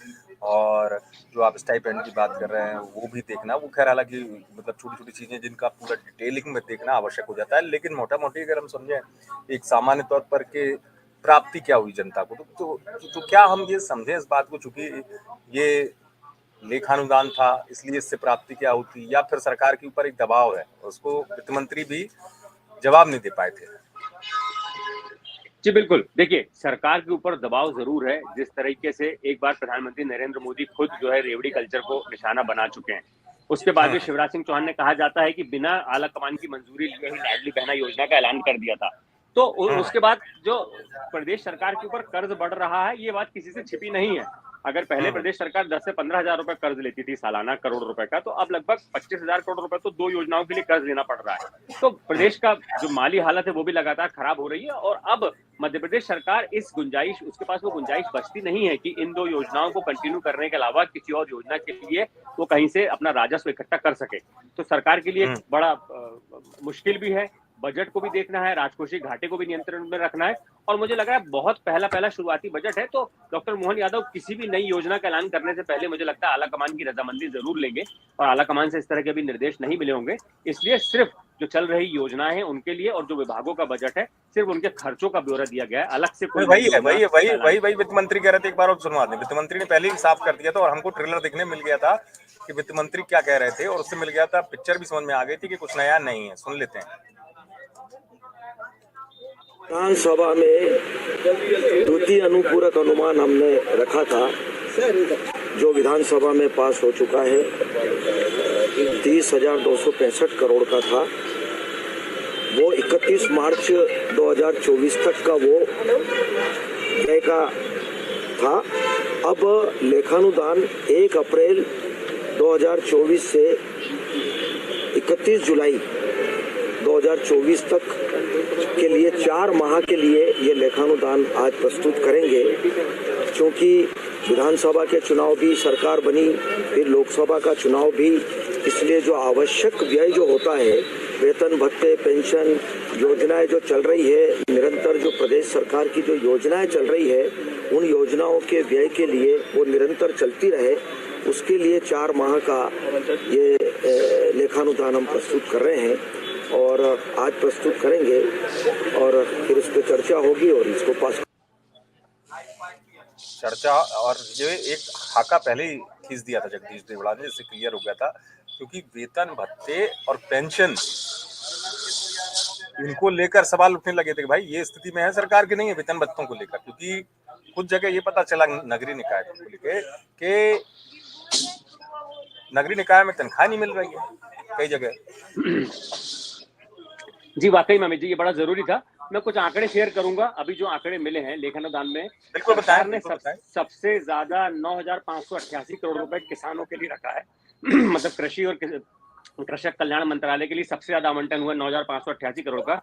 और जो आप स्टाइपेंड की बात कर रहे हैं वो भी देखना, वो खैर हालांकि मतलब छोटी छोटी चीजें जिनका पूरा डिटेलिंग में देखना आवश्यक हो जाता है। लेकिन मोटा मोटी अगर हम समझें एक सामान्य तौर पर कि प्राप्ति क्या हुई जनता को, तो क्या हम ये समझें इस बात को, चूंकि ये लेखानुदान था इसलिए इससे प्राप्ति क्या होती, या फिर सरकार के ऊपर एक दबाव है, उसको वित्त मंत्री भी जवाब नहीं दे पाए थे। जी बिल्कुल, देखिए सरकार के ऊपर दबाव जरूर है। जिस तरीके से एक बार प्रधानमंत्री नरेंद्र मोदी खुद जो है रेवड़ी कल्चर को निशाना बना चुके हैं, उसके बाद भी शिवराज सिंह चौहान ने कहा जाता है कि बिना आला कमान की मंजूरी लिए ही लाडली बहना योजना का ऐलान कर दिया था। तो उसके बाद जो प्रदेश सरकार के ऊपर कर्ज बढ़ रहा है, ये बात किसी से छिपी नहीं है। अगर पहले प्रदेश सरकार 10 से 15,000 रुपए कर्ज लेती थी सालाना करोड़ रुपए का, तो अब लगभग 25,000 करोड़ रुपए तो 2 योजनाओं के लिए कर्ज लेना पड़ रहा है। तो प्रदेश का जो माली हालत है वो भी लगातार खराब हो रही है, और अब मध्य प्रदेश सरकार उसके पास वो गुंजाइश बचती नहीं है कि इन 2 योजनाओं को कंटिन्यू करने के अलावा किसी और योजना के लिए वो कहीं से अपना राजस्व इकट्ठा कर सके। तो सरकार के लिए बड़ा मुश्किल भी है, बजट को भी देखना है, राजकोषीय घाटे को भी नियंत्रण में रखना है। और मुझे लग रहा है बहुत पहला शुरुआती बजट है, तो डॉक्टर मोहन यादव किसी भी नई योजना का ऐलान करने से पहले मुझे लगता है आलाकमान की रजामंदी जरूर लेंगे, और आलाकमान से इस तरह के अभी निर्देश नहीं मिले होंगे। इसलिए सिर्फ जो चल रही योजनाएं हैं उनके लिए और जो विभागों का बजट है सिर्फ उनके खर्चों का ब्यौरा दिया गया है, अलग से कोई वही वित्त मंत्री कह रहे थे। एक बार और सुनवा दें, वित्त मंत्री ने पहले ही साफ कर दिया था और हमको ट्रेलर देखने मिल गया था कि वित्त मंत्री क्या कह रहे थे, और उससे मिल गया था, पिक्चर भी समझ में आ गई थी कि कुछ नया नहीं है। सुन लेते हैं। विधानसभा में द्वितीय अनुपूरक अनुमान हमने रखा था, जो विधानसभा में पास हो चुका है, 30,265 करोड़ का था। वो 31 मार्च 2024 तक का वो व्यय का था। अब लेखानुदान 1 अप्रैल 2024 से 31 जुलाई 2024 तक के लिए 4 माह के लिए ये लेखानुदान आज प्रस्तुत करेंगे। क्योंकि विधानसभा के चुनाव भी, सरकार बनी, फिर लोकसभा का चुनाव भी, इसलिए जो आवश्यक व्यय जो होता है, वेतन भत्ते, पेंशन योजनाएं जो चल रही है, निरंतर जो प्रदेश सरकार की जो योजनाएं चल रही है, उन योजनाओं के व्यय के लिए वो निरंतर चलती रहे, उसके लिए 4 माह का ये लेखानुदान हम प्रस्तुत कर रहे हैं और आज प्रस्तुत करेंगे और फिर उस पर चर्चा होगी और इसको पास चर्चा। और ये एक खाका पहले ही खींच दिया था जगदीश देवड़ा ने, जिससे क्लियर हो गया था, क्योंकि वेतन भत्ते और पेंशन इनको लेकर सवाल उठने लगे थे कि भाई ये स्थिति में है सरकार की नहीं है वेतन भत्तों को लेकर। क्योंकि कुछ जगह ये पता चला नगरीय निकाय को लेकर कि नगरीय निकाय में तनख्वाह नहीं मिल रही है कई जगह। जी वाकई में अमित जी, ये बड़ा जरूरी था। मैं कुछ आंकड़े शेयर करूंगा। अभी जो आंकड़े मिले हैं लेखानुदान में, बिल्कुल बताएं, ने सबसे ज्यादा 9,588 करोड़ रुपए किसानों के लिए रखा है। मतलब कृषि और कृषक कल्याण मंत्रालय के लिए सबसे ज्यादा आवंटन हुआ 9,588 करोड़ का।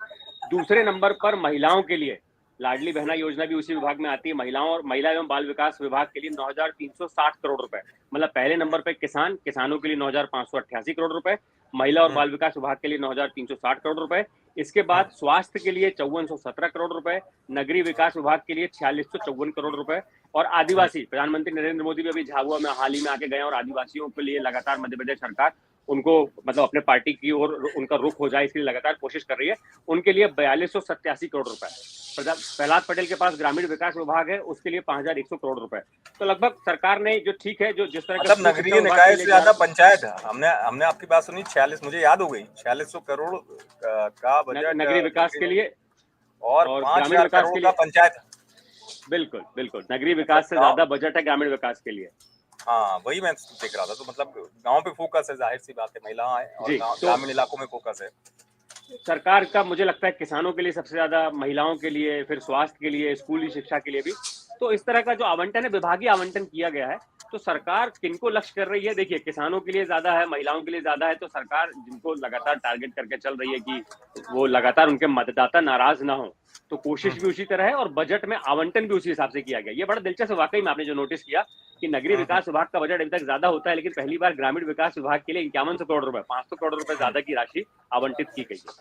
दूसरे नंबर पर महिलाओं के लिए लाडली बहना योजना भी उसी विभाग में आती है। महिला एवं बाल विकास विभाग के लिए 9,360 करोड़ रुपए। मतलब पहले नंबर पर किसानों के लिए 9,588 करोड़ रुपए, महिला और बाल विकास विभाग के लिए 9,360 करोड़ रुपए। इसके बाद स्वास्थ्य के लिए 5417 करोड़ रुपए, नगरीय विकास विभाग के लिए 4654 करोड़ रुपए, और आदिवासी, प्रधानमंत्री नरेंद्र मोदी भी अभी झाबुआ में हाल ही में आके गए और आदिवासियों के लिए लगातार मध्य प्रदेश सरकार उनको मतलब अपने पार्टी की ओर उनका रुख हो जाए इसके लिए लगातार कोशिश कर रही है। उनके लिए 4287 करोड़ रुपए। प्रहलाद पटेल के पास ग्रामीण विकास विभाग है, उसके लिए 5100 करोड़ रुपए। तो लगभग सरकार ने जो ठीक है, जो जिस तरह मतलब नगरीय निकाय से ज्यादा पंचायत है। हमने आपकी बात सुनी, 46, मुझे याद हो गई, 4600 करोड़ का बजट नगरीय विकास के लिए और 5000 करोड़ का पंचायत। बिल्कुल बिल्कुल, नगरीय विकास से ज्यादा बजट है ग्रामीण विकास के लिए। हाँ, वही मैं देख रहा था। तो मतलब गांव पे फोकस है, जाहिर सी बात है, महिलाएं और ग्रामीण इलाकों में फोकस है सरकार का। मुझे लगता है किसानों के लिए सबसे ज्यादा, महिलाओं के लिए, फिर स्वास्थ्य के लिए, स्कूली शिक्षा के लिए भी। तो इस तरह का जो आवंटन है, विभागीय आवंटन किया गया है। तो सरकार किनको लक्ष्य कर रही है? देखिए, किसानों के लिए ज्यादा है, महिलाओं के लिए ज्यादा है। तो सरकार जिनको लगातार टारगेट करके चल रही है कि वो लगातार उनके मतदाता नाराज ना हो, तो कोशिश भी उसी तरह है और बजट में आवंटन भी उसी हिसाब से किया गया। ये बड़ा दिलचस्प वाकई में आपने जो नोटिस किया कि नगरीय विकास विभाग का बजट अभी तक ज्यादा होता है, लेकिन पहली बार ग्रामीण विकास विभाग के लिए 5100 करोड़ रुपए, 500 करोड़ रुपए ज्यादा की राशि आवंटित की गई है।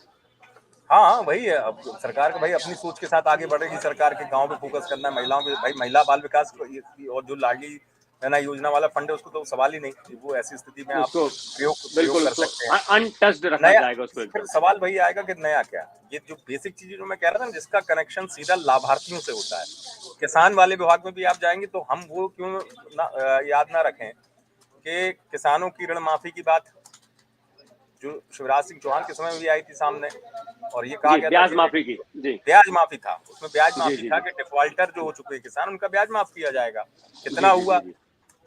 हाँ, वही है। अब सरकार को भाई अपनी सोच के साथ आगे बढ़ेगी सरकार के, गांव पे फोकस करना है, महिलाओं पे। भाई महिला बाल विकास और जो लाडली बहना योजना वाला फंड है, उसको तो सवाल ही नहीं। वो ऐसी स्थिति में आप प्रयोग कर सकते हैं, अनटच्ड रखा जाएगा उसको। फिर सवाल वही आएगा कि नया क्या। ये जो बेसिक चीजें जो मैं कह रहा था, जिसका कनेक्शन सीधा लाभार्थियों से होता है, किसान वाले विभाग में भी आप जाएंगे तो हम वो क्यों याद ना रखें कि किसानों की ऋण माफी की बात जो शिवराज सिंह चौहान के समय में भी आई थी सामने, और ये कहा गया ब्याज माफी की, जी ब्याज माफी था, उसमें ब्याज माफी था कि डिफॉल्टर जो हो चुके हैं किसान, उनका ब्याज माफ किया जाएगा। कितना हुआ,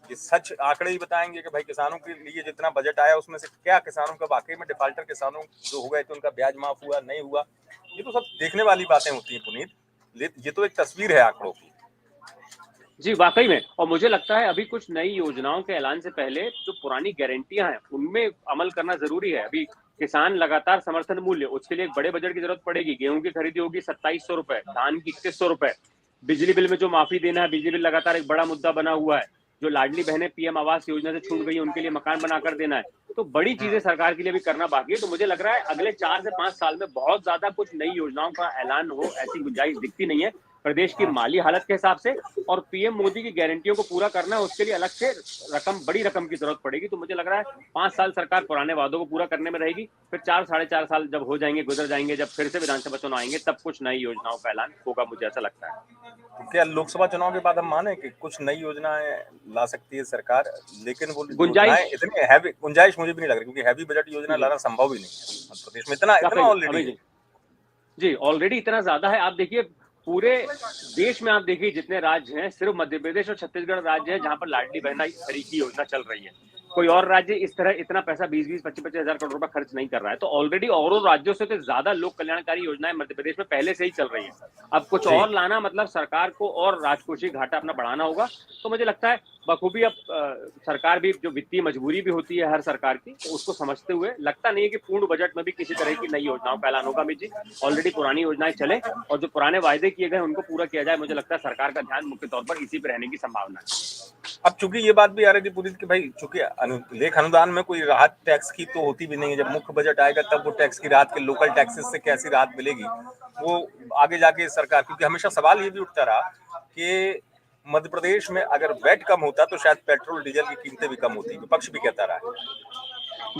ये सच आंकड़े ही बताएंगे कि भाई किसानों के लिए जितना बजट आया उसमें से क्या किसानों का वाकई में, डिफॉल्टर किसानों जो हो गए थे, उनका ब्याज माफ हुआ नहीं हुआ। ये तो सब देखने वाली बातें होती है पुनीत। ये तो एक तस्वीर है आंकड़ों की। जी वाकई में। और मुझे लगता है अभी कुछ नई योजनाओं के ऐलान से पहले जो पुरानी गारंटियां हैं उनमें अमल करना जरूरी है। अभी किसान लगातार समर्थन मूल्य, उसके लिए एक बड़े बजट की जरूरत पड़ेगी। गेहूं की खरीदी होगी 2700 रुपए, धान की 2100 रुपए, बिजली बिल में जो माफी देना है, बिजली बिल लगातार एक बड़ा मुद्दा बना हुआ है। जो लाडली बहनें पीएम आवास योजना से छूट गई है उनके लिए मकान बनाकर देना है। तो बड़ी चीजें सरकार के लिए भी करना बाकी है। तो मुझे लग रहा है अगले 4 से 5 साल में बहुत ज्यादा कुछ नई योजनाओं का ऐलान हो ऐसी गुंजाइश दिखती नहीं है प्रदेश की माली हालत के हिसाब से। और पीएम मोदी की गारंटियों को पूरा करना है, उसके लिए अलग से बड़ी रकम की जरूरत पड़ेगी। तो मुझे लग रहा है 5 साल सरकार पुराने वादों को पूरा करने में रहेगी, फिर 4 साढ़े 4 साल जब हो जाएंगे, गुजर जाएंगे, जब फिर से विधानसभा चुनाव आएंगे, तब कुछ नई योजनाओं का ऐलान होगा, मुझे ऐसा लगता है। तो क्या लोकसभा चुनाव के बाद हम माने कि कुछ नई योजनाएं ला सकती है सरकार, लेकिन वो योजनाएं इतनी हैवी, गुंजाइश मुझे भी नहीं लग रही, क्योंकि हैवी बजट योजना लाना संभव ही नहीं है मध्य प्रदेश में। इतना ऑलरेडी जी ऑलरेडी इतना ज्यादा है। आप देखिए पूरे देश में, आप देखिए जितने राज्य हैं, सिर्फ मध्य प्रदेश और छत्तीसगढ़ राज्य है जहां पर लाडली बहना तरीके की योजना चल रही है। कोई और राज्य इस तरह इतना पैसा 20-20, 25-25 हजार करोड़ रुपए खर्च नहीं कर रहा है। तो ऑलरेडी और राज्यों से तो ज्यादा लोक कल्याणकारी योजनाएं मध्य प्रदेश में पहले से ही चल रही है। अब कुछ और लाना मतलब सरकार को और राजकोषीय घाटा अपना बढ़ाना होगा। तो मुझे लगता है बखूबी अब सरकार भी, जो वित्तीय मजबूरी भी होती है हर सरकार की, तो उसको समझते हुए लगता नहीं है कि पूर्ण बजट में भी किसी तरह की नई योजनाओं का ऐलान होगा। अमित जी, ऑलरेडी पुरानी योजनाएं चले और जो पुराने वायदे किए गए उनको पूरा किया जाए। मुझे लगता है सरकार का ध्यान मुख्य तौर पर इसी पर रहने की संभावना है। अब चूंकि ये बात भी आ रही थी पूरी कि भाई चूंकि लेख अनुदान में कोई राहत टैक्स की तो होती भी नहीं है, जब मुख्य बजट आएगा तब वो टैक्स की राहत के लोकल टैक्सेस से कैसी राहत मिलेगी वो आगे जाके सरकार, क्योंकि हमेशा सवाल ये भी उठता रहा कि मध्य प्रदेश में अगर वैट कम होता तो शायद पेट्रोल डीजल की कीमतें भी कम होती, विपक्ष भी कहता रहा है।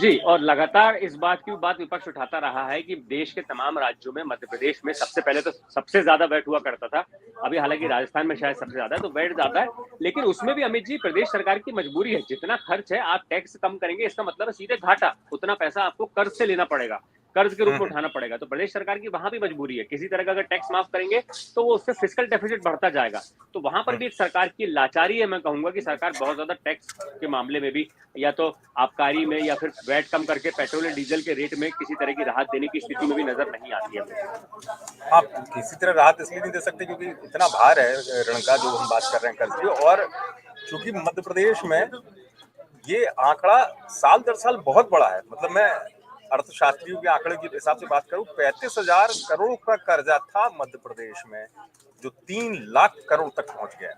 जी, और लगातार इस बात की बात विपक्ष उठाता रहा है कि देश के तमाम राज्यों में मध्य प्रदेश में सबसे पहले तो सबसे ज्यादा वैट हुआ करता था। अभी हालांकि राजस्थान में शायद सबसे ज्यादा है, तो वैट ज्यादा है। लेकिन उसमें भी अमित जी प्रदेश सरकार की मजबूरी है, जितना खर्च है आप टैक्स कम करेंगे, इसका मतलब है सीधे घाटा, उतना पैसा आपको कर्ज से लेना पड़ेगा, कर्ज के रूप में उठाना पड़ेगा। तो प्रदेश सरकार की वहां भी मजबूरी है, किसी तरह का अगर टैक्स माफ करेंगे तो वो उससे फिस्कल डेफिसिट बढ़ता जाएगा। तो वहां पर भी एक सरकार की लाचारी है। मैं कहूंगा कि सरकार बहुत ज्यादा टैक्स के मामले में भी, या तो आबकारी में या फिर वैट कम करके पेट्रोल और डीजल के रेट में किसी तरह की राहत देने की स्थिति में भी नजर नहीं आती है। आप किसी तरह राहत इसलिए नहीं दे सकते क्योंकि इतना भार है ऋण का जो हम बात कर रहे हैं कर्ज की, और चूंकि मध्य प्रदेश में ये आंकड़ा साल दर साल बहुत बड़ा है। मतलब मैं अर्थशास्त्रियों के आंकड़े के हिसाब से बात करूं, 35,000 करोड़ का कर्जा था मध्य प्रदेश में, जो 3 लाख करोड़ तक पहुंच गया।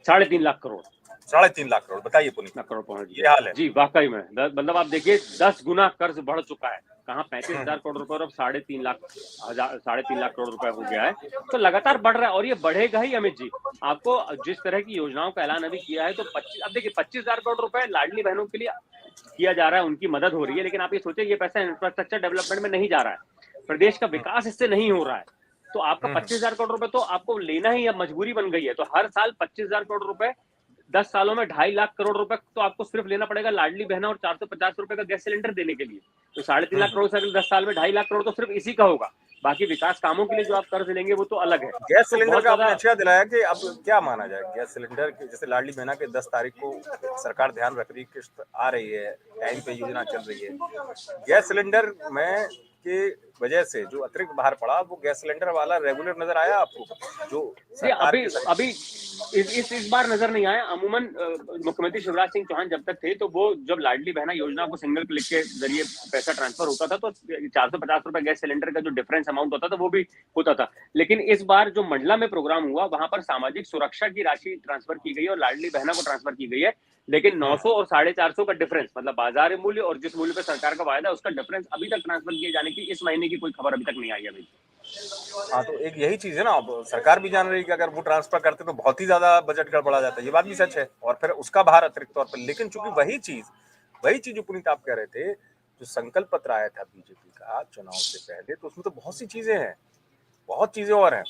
3.5 लाख करोड़, 3.5 लाख करोड़, बताइए पुनीत, करोड़ पहुंच ये हाल है जी। वाकई में मतलब आप देखिए 10 गुना कर्ज बढ़ चुका है। कहाँ 35,000 करोड़ रुपए और अब 3.5 लाख करोड़ रुपए हो गया है। तो लगातार बढ़ रहा है और ये बढ़ेगा ही। अमित जी, आपको जिस तरह की योजनाओं का ऐलान अभी किया है, तो अब देखिए 25,000 करोड़ रुपए लाडली बहनों के लिए किया जा रहा है, उनकी मदद हो रही है। लेकिन आप ये सोचिए ये पैसा इंफ्रास्ट्रक्चर डेवलपमेंट में नहीं जा रहा है, प्रदेश का विकास इससे नहीं हो रहा है। तो आपका 25,000 करोड़ रुपए तो आपको लेना ही अब मजबूरी बन गई है। तो हर साल 25,000 करोड़ रुपए, 10 सालों में 2.5 लाख करोड़ रुपए तो आपको सिर्फ लेना पड़ेगा लाडली बहना और 450 रुपए का गैस सिलेंडर देने के लिए। तो 3.5 लाख करोड़ से 10 साल में 2.5 लाख करोड़ तो सिर्फ इसी का होगा। बाकी विकास कामों के लिए जो आप कर्ज लेंगे वो तो अलग है। गैस सिलेंडर का आपने अच्छा दिलाया कि अब क्या माना जाए गैस सिलेंडर के, जैसे लाडली बहना के 10 तारीख को सरकार ध्यान रख रही, किस्त आ रही है, टाइम पे योजना चल रही है, गैस सिलेंडर में के वजह से जो अतिरिक्त बाहर पड़ा वो गैस सिलेंडर वाला रेगुलर नजर आया आपको? जो अभी इस बार नजर नहीं आया। अमूमन मुख्यमंत्री शिवराज सिंह चौहान जब तक थे तो वो जब लाडली बहना योजना को सिंगल क्लिक के जरिए पैसा ट्रांसफर होता था तो 450 रुपए गैस सिलेंडर का जो डिफरेंस अमाउंट होता था वो भी होता था। लेकिन इस बार जो मंडला में प्रोग्राम हुआ वहां पर सामाजिक सुरक्षा की राशि ट्रांसफर की गई और लाडली बहना को ट्रांसफर की गई है। लेकिन 900 और 450 का डिफरेंस, मतलब बाजार मूल्य और जिस मूल्य पे सरकार का वायदा, उसका डिफरेंस अभी तक ट्रांसफर किए जाने की इस महीने की कोई खबर अभी तक नहीं आई है। अभी हाँ, तो एक यही चीज है ना, अब सरकार भी जान रही है कि अगर वो ट्रांसफर करते तो बहुत ही ज्यादा बजट गड़बड़ा जाता है, ये बात भी सच है, और फिर उसका भार अतिरिक्त तौर पर। लेकिन चूंकि वही चीज जो पुनीत आप कह रहे थे, जो संकल्प पत्र आया था बीजेपी का चुनाव से पहले, तो उसमें तो बहुत सी चीजें हैं, बहुत चीजें और हैं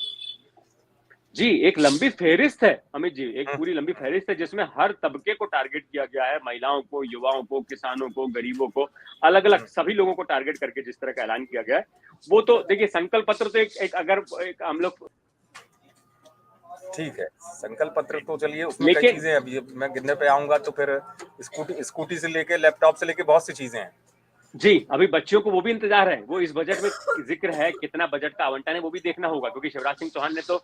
जी। एक लंबी फहरिस्त है अमित जी, एक पूरी लंबी फहरिस्त है जिसमें हर तबके को टारगेट किया गया है, महिलाओं को, युवाओं को, किसानों को, गरीबों को, अलग अलग सभी लोगों को टारगेट करके जिस तरह का ऐलान किया गया है वो तो देखिए संकल्प पत्र तो एक हम लोग ठीक है। संकल्प पत्र तो चलिए उसमें कई चीजें, अभी मैं गिनने पे आऊंगा तो फिर स्कूटी से लेके लैपटॉप से लेके बहुत सी चीजें हैं जी। अभी बच्चियों को वो भी इंतजार है, वो इस बजट में जिक्र है, कितना बजट का आवंटन है वो भी देखना होगा। क्योंकि शिवराज सिंह चौहान ने तो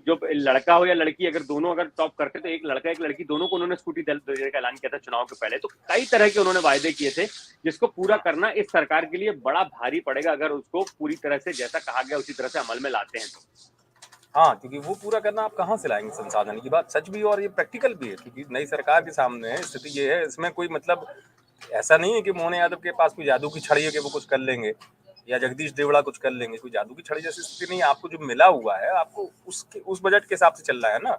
जो लड़का हो या लड़की, अगर दोनों अगर टॉप करते तो एक लड़का एक लड़की दोनों को उन्होंने स्कूटी देने का ऐलान किया था चुनाव के पहले। तो कई तरह के उन्होंने वायदे किए थे जिसको पूरा करना इस सरकार के लिए बड़ा भारी पड़ेगा अगर उसको पूरी तरह से जैसा कहा गया उसी तरह से अमल में लाते हैं। हाँ, क्योंकि वो पूरा करना आप कहाँ से लाएंगे, संसाधन की बात सच भी है और ये प्रैक्टिकल भी है, क्योंकि नई सरकार के सामने स्थिति ये है, इसमें कोई मतलब ऐसा नहीं है कि मोहन यादव के पास कोई जादू की छड़ी है कि वो कुछ कर लेंगे या जगदीश देवड़ा कुछ कर लेंगे। कोई जादू की छड़ी जैसी स्थिति नहीं है। आपको जो मिला हुआ है, आपको उस बजट के हिसाब से चल रहा है ना।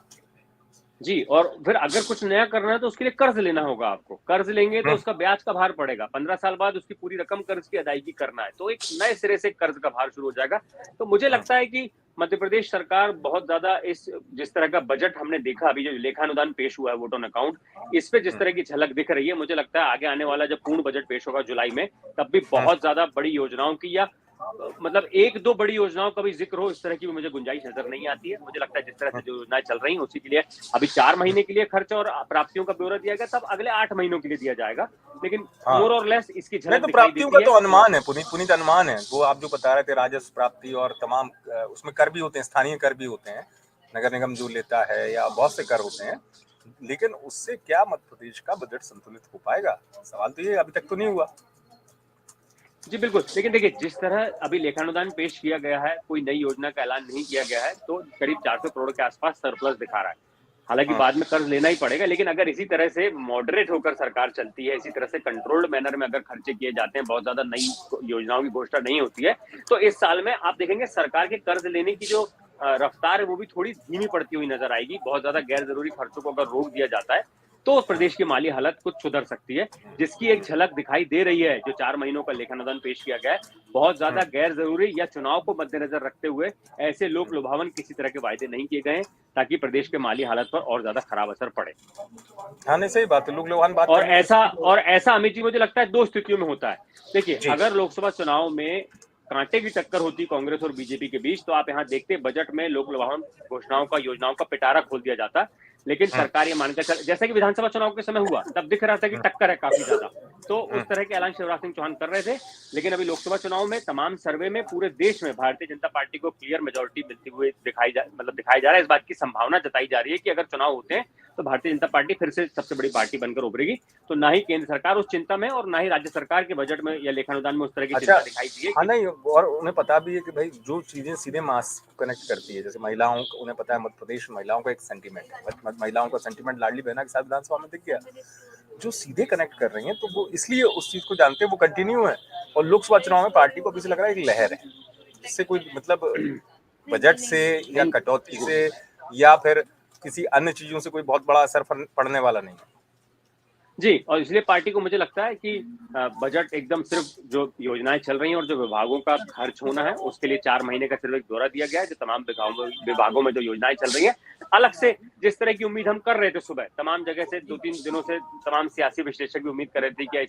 जी, और फिर अगर कुछ नया करना है तो उसके लिए कर्ज लेना होगा आपको। कर्ज लेंगे तो उसका ब्याज का भार पड़ेगा। 15 साल बाद उसकी पूरी रकम कर्ज की अदायगी करना है, तो एक नए सिरे से कर्ज का भार शुरू हो जाएगा। तो मुझे लगता है कि मध्य प्रदेश सरकार बहुत ज्यादा इस जिस तरह का बजट हमने देखा, अभी जो लेखानुदान पेश हुआ है वोट ऑन अकाउंट, इस पे जिस तरह की झलक दिख रही है, मुझे लगता है आगे आने वाला जब पूर्ण बजट पेश होगा जुलाई में, तब भी बहुत ज्यादा बड़ी योजनाओं की या मतलब एक दो बड़ी योजनाओं का भी जिक्र हो, इस तरह की भी मुझे गुंजाइश नजर नहीं आती है। मुझे लगता है जिस तरह से जो योजनाएं चल रही हैं उसी के लिए अभी 4 महीने के लिए खर्च और प्राप्तियों का ब्यौरा दिया गया, तब अगले 8 महीनों के लिए दिया जाएगा। लेकिन मोर और लेस इसकी नहीं, झलक तो दिखाई प्राप्तियों देती का तो है। अनुमान है, पुनीत अनुमान है। वो आप जो बता रहे थे राजस्व प्राप्ति और तमाम उसमें कर भी होते हैं, स्थानीय कर भी होते हैं, नगर निगम जो लेता है या बहुत से कर होते हैं। लेकिन उससे क्या मध्य प्रदेश का बजट संतुलित हो पाएगा? सवाल तो ये अभी तक तो नहीं हुआ। जी बिल्कुल, लेकिन देखिए जिस तरह अभी लेखानुदान पेश किया गया है, कोई नई योजना का ऐलान नहीं किया गया है, तो करीब 400 करोड़ के आसपास सरप्लस दिखा रहा है। हालांकि बाद में कर्ज लेना ही पड़ेगा, लेकिन अगर इसी तरह से मॉडरेट होकर सरकार चलती है, इसी तरह से कंट्रोल्ड मैनर में अगर खर्चे किए जाते हैं, बहुत ज्यादा नई योजनाओं की घोषणा नहीं होती है, तो इस साल में आप देखेंगे सरकार के कर्ज लेने की जो रफ्तार है वो भी थोड़ी धीमी पड़ती हुई नजर आएगी। बहुत ज्यादा गैर जरूरी खर्चों को अगर रोक दिया जाता है तो प्रदेश की माली हालत कुछ सुधर सकती है, जिसकी एक झलक दिखाई दे रही है। जो 4 महीनों का लेखानुदान पेश किया गया है, बहुत ज्यादा गैर जरूरी या चुनाव को मद्देनजर रखते हुए ऐसे लोक लुभावन किसी तरह के वायदे नहीं किए गए हैं ताकि प्रदेश के माली हालत पर और ज्यादा खराब असर पड़े। हाँ, नहीं, सही बात है। लोग लोहान बात और करेंगे ऐसा अमित जी मुझे लगता है 2 स्थितियों में होता है। देखिए, जी। अगर लोकसभा चुनाव में कांटे की टक्कर होती कांग्रेस और बीजेपी के बीच, तो आप यहाँ देखते बजट में लोक लुभावन घोषणाओं का, योजनाओं का पिटारा खोल दिया जाता। लेकिन सरकार ये मानकर चल, जैसा कि विधानसभा चुनाव के समय हुआ, तब दिख रहा था कि टक्कर है काफी ज्यादा, तो उस तरह के ऐलान शिवराज सिंह चौहान कर रहे थे। लेकिन अभी लोकसभा चुनाव में तमाम सर्वे में पूरे देश में भारतीय जनता पार्टी को क्लियर मेजोरिटी मिलती हुई दिखाई जा रहा है। इस बात की संभावना जताई जा रही है कि अगर चुनाव होते हैं तो भारतीय जनता पार्टी फिर से सबसे बड़ी पार्टी बनकर उभरेगी। तो ना ही केंद्र सरकार उस चिंता में और ना ही राज्य सरकार के बजट में या लेखानुदान में उस तरह की चिंता दिखाई दी है। हाँ, नहीं, और उन्हें पता भी है कि भाई जो चीजें सीधे मास को कनेक्ट करती है, जैसे महिलाओं को, उन्हें पता है मध्य प्रदेश महिलाओं का एक सेंटीमेंट है, महिलाओं का सेंटीमेंट लाडली बहना के साथ विधानसभा में दिख गया, जो सीधे कनेक्ट कर रही हैं, तो वो इसलिए उस चीज को जानते हैं, वो कंटिन्यू है। और लोकसभा चुनाव में पार्टी को अभी लग रहा है एक लहर है, इससे कोई मतलब बजट से या कटौती से या फिर किसी अन्य चीजों से कोई बहुत बड़ा असर पड़ने वाला नहीं है। जी, और इसलिए पार्टी को मुझे लगता है कि बजट एकदम सिर्फ जो योजनाएं चल रही हैं और जो विभागों का खर्च होना है उसके लिए 4 महीने का सिर्फ एक ब्यौरा दिया गया है। जो तमाम विभागों में जो योजनाएं चल रही हैं, अलग से जिस तरह की उम्मीद हम कर रहे थे सुबह, तमाम जगह से 2-3 दिनों से तमाम सियासी विश्लेषक भी उम्मीद कर रहे थे कि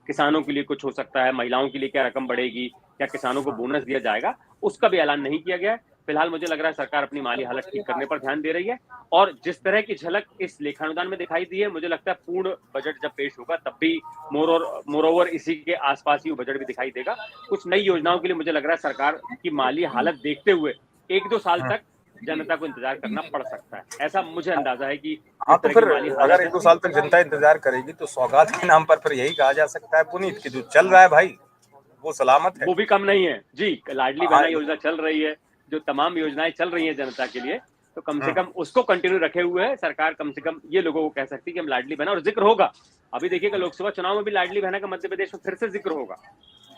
किसानों के लिए कुछ हो सकता है, महिलाओं के लिए क्या रकम बढ़ेगी, क्या किसानों को बोनस दिया जाएगा, उसका भी ऐलान नहीं किया गया है। फिलहाल मुझे लग रहा है सरकार अपनी माली हालत ठीक करने पर ध्यान दे रही है, और जिस तरह की झलक इस लेखानुदान में दिखाई दी है, मुझे लगता है पूर्ण बजट जब पेश होगा तब भी मोर ओवर इसी के आसपास ही बजट भी दिखाई देगा। कुछ नई योजनाओं के लिए मुझे लग रहा है सरकार की माली हालत देखते हुए 1-2 साल तक जनता को इंतजार करना पड़ सकता है, ऐसा मुझे अंदाजा है कि हाँ, तो फिर अगर 1-2 साल तक जनता इंतजार करेगी तो सौगात के नाम पर फिर यही कहा जा सकता है पुनीत कि जो चल रहा है भाई वो सलामत है, वो भी कम नहीं है। जी, लाडली बहना योजना चल रही है, जो तमाम योजनाएं चल रही हैं जनता के लिए, तो कम से कम उसको कंटिन्यू रखे हुए है सरकार। कम से कम ये लोगों को कह सकती है कि हम लाडली बहना, और जिक्र होगा अभी देखिएगा लोकसभा चुनाव में भी लाडली बहना का मध्य प्रदेश में फिर से जिक्र होगा,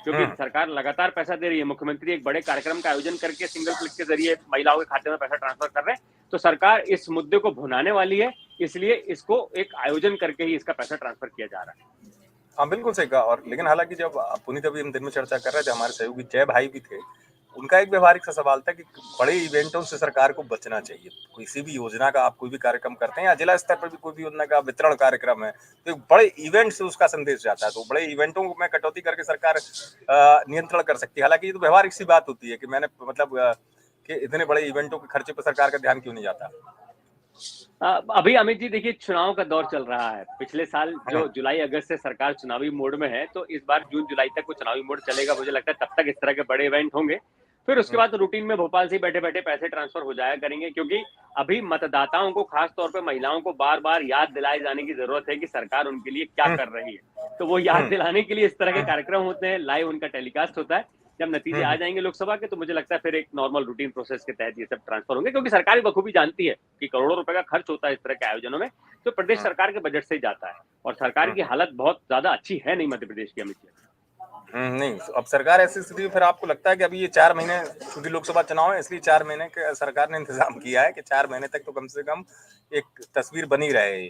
क्योंकि सरकार लगातार पैसा दे रही है। मुख्यमंत्री एक बड़े कार्यक्रम का आयोजन करके सिंगल क्लिक के जरिए महिलाओं के खाते में पैसा ट्रांसफर कर रहे हैं, तो सरकार इस मुद्दे को भुनाने वाली है, इसलिए इसको एक आयोजन करके ही इसका पैसा ट्रांसफर किया जा रहा है। हाँ, बिल्कुल सही कहा। और लेकिन हालांकि जब पुनीत अभी हम दिन में चर्चा कर रहे थे, हमारे सहयोगी जय भाई भी थे, उनका एक व्यवहारिक सा सवाल था कि बड़े इवेंटों से सरकार को बचना चाहिए। किसी भी योजना का आप कोई भी कार्यक्रम करते हैं या जिला स्तर पर भी कोई भी योजना का वितरण कार्यक्रम है, तो एक बड़े इवेंट से उसका संदेश जाता है, तो बड़े इवेंटों में कटौती करके सरकार नियंत्रण कर सकती है। हालांकि ये तो व्यवहारिक सी बात होती है कि मैंने मतलब कि इतने बड़े इवेंटों के खर्चे पर सरकार का ध्यान क्यों नहीं जाता। अभी अमित जी देखिए, चुनाव का दौर चल रहा है। पिछले साल जो जुलाई अगस्त से सरकार चुनावी मोड में है, तो इस बार जून जुलाई तक वो चुनावी मोड चलेगा। मुझे लगता है तब तक इस तरह के बड़े इवेंट होंगे, फिर उसके बाद रूटीन में भोपाल से बैठे बैठे पैसे ट्रांसफर हो जाया करेंगे, क्योंकि अभी मतदाताओं को, खास तौर पे महिलाओं को बार बार याद दिलाए जाने की जरूरत है कि सरकार उनके लिए क्या कर रही है। तो वो याद दिलाने के लिए इस तरह के कार्यक्रम होते हैं, लाइव उनका टेलीकास्ट होता है। जब नतीजे आ जाएंगे लोकसभा के तो मुझे लगता है फिर एक नॉर्मल रूटीन प्रोसेस के तहत ये सब ट्रांसफर होंगे, क्योंकि सरकार भी बखूबी जानती है कि करोड़ों रुपए का खर्च होता है इस तरह के आयोजनों में, तो प्रदेश सरकार के बजट से ही जाता है। और सरकार की हालत बहुत ज्यादा अच्छी है नहीं मध्य प्रदेश की, अमित जी। नहीं, तो अब सरकार ऐसी स्थिति में फिर आपको लगता है कि अभी ये 4 महीने, चूंकि लोकसभा चुनाव है इसलिए 4 महीने के सरकार ने इंतजाम किया है कि 4 महीने तक तो कम से कम एक तस्वीर बनी रहे।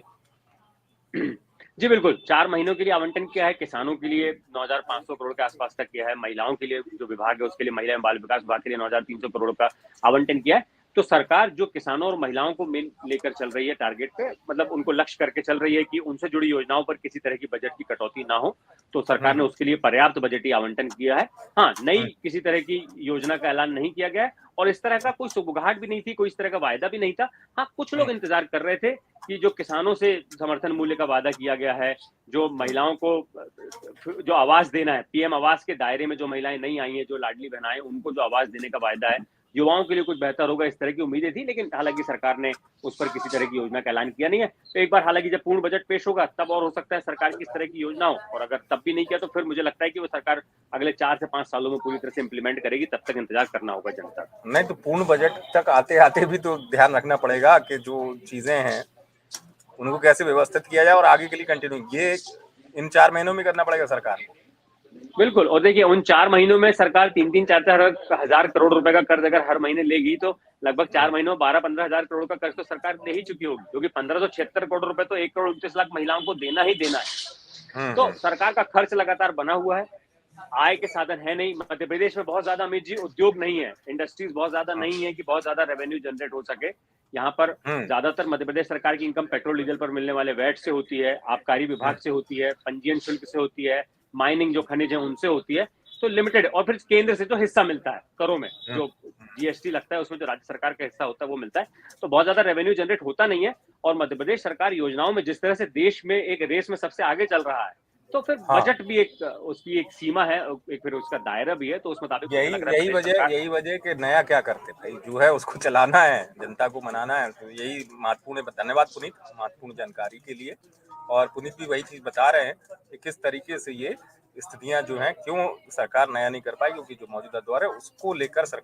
जी बिल्कुल, 4 महीनों के लिए आवंटन किया है, किसानों के लिए 9,500 करोड़ के आसपास तक किया है, महिलाओं के लिए जो विभाग है उसके लिए महिला एवं बाल विकास विभाग के लिए 9,300 करोड़ का आवंटन किया है। तो सरकार जो किसानों और महिलाओं को मेन लेकर चल रही है टारगेट पे, मतलब उनको लक्ष्य करके चल रही है कि उनसे जुड़ी योजनाओं पर किसी तरह की बजट की कटौती ना हो, तो सरकार ने उसके लिए पर्याप्त बजटीय आवंटन किया है। हाँ, नई किसी तरह की योजना का ऐलान नहीं किया गया है और इस तरह का कोई सुगबुगाहट भी नहीं थी, कोई इस तरह का वायदा भी नहीं था। हाँ, कुछ लोग इंतजार कर रहे थे कि जो किसानों से समर्थन मूल्य का वादा किया गया है, जो महिलाओं को जो आवास देना है, पीएम आवास के दायरे में जो महिलाएं नहीं आई हैं, जो लाडली बहनाएं, उनको जो आवास देने का वायदा है, युवाओं के लिए कुछ बेहतर होगा, इस तरह की उम्मीदें थी, लेकिन हालांकि सरकार ने उस पर किसी तरह की योजना का ऐलान किया नहीं है। तो एक बार हालांकि जब पूर्ण बजट पेश होगा तब और हो सकता है सरकार की इस तरह की योजना हो, और अगर तब भी नहीं किया तो फिर मुझे लगता है कि वो सरकार अगले 4 से 5 सालों में पूरी तरह से इम्प्लीमेंट करेगी, तब तक इंतजार करना होगा जनता को। नहीं तो पूर्ण बजट तक आते आते भी तो ध्यान रखना पड़ेगा कि जो चीजें हैं उनको कैसे व्यवस्थित किया जाए और आगे के लिए कंटिन्यू, ये इन 4 महीनों में करना पड़ेगा सरकार को। बिल्कुल, और देखिए उन 4 महीनों में सरकार 3-3, 4-4 हजार करोड़ रुपए का कर्ज अगर हर महीने लेगी तो लगभग 4 महीनों में 12-15 हजार करोड़ का कर्ज तो सरकार ले ही चुकी होगी, क्योंकि 1576 करोड़ रुपए तो 1,29,00,000 महिलाओं को देना ही देना है। तो सरकार का खर्च लगातार बना हुआ है, आय के साधन है नहीं। मध्य प्रदेश में बहुत ज्यादा अमित जी उद्योग नहीं है, इंडस्ट्रीज बहुत ज्यादा नहीं है कि बहुत ज्यादा रेवेन्यू जनरेट हो सके। यहाँ पर ज्यादातर मध्य प्रदेश सरकार की इनकम पेट्रोल डीजल पर मिलने वाले वैट से होती है, आबकारी विभाग से होती है, पंजीयन शुल्क से होती है, माइनिंग जो खनिज है उनसे होती है, तो लिमिटेड। और फिर केंद्र से जो हिस्सा मिलता है करों में, जो जीएसटी लगता है उसमें जो राज्य सरकार का हिस्सा होता है वो मिलता है, तो बहुत ज्यादा रेवेन्यू जनरेट होता नहीं है। और मध्य प्रदेश सरकार योजनाओं में जिस तरह से देश में एक रेस में सबसे आगे चल रहा है, तो फिर बजट भी एक उसकी एक सीमा है, एक फिर उसका दायरा भी है, तो उस मुताबिक यही वजह कि नया क्या करते भाई, जो है उसको चलाना है, जनता को मनाना है, तो यही महत्वपूर्ण है। धन्यवाद पुनीत, महत्वपूर्ण जानकारी के लिए। और पुनीत भी वही चीज बता रहे हैं कि किस तरीके से ये स्थितियां जो हैं, क्यों सरकार नया नहीं कर पाई, क्योंकि जो मौजूदा दौर है उसको लेकर सरकार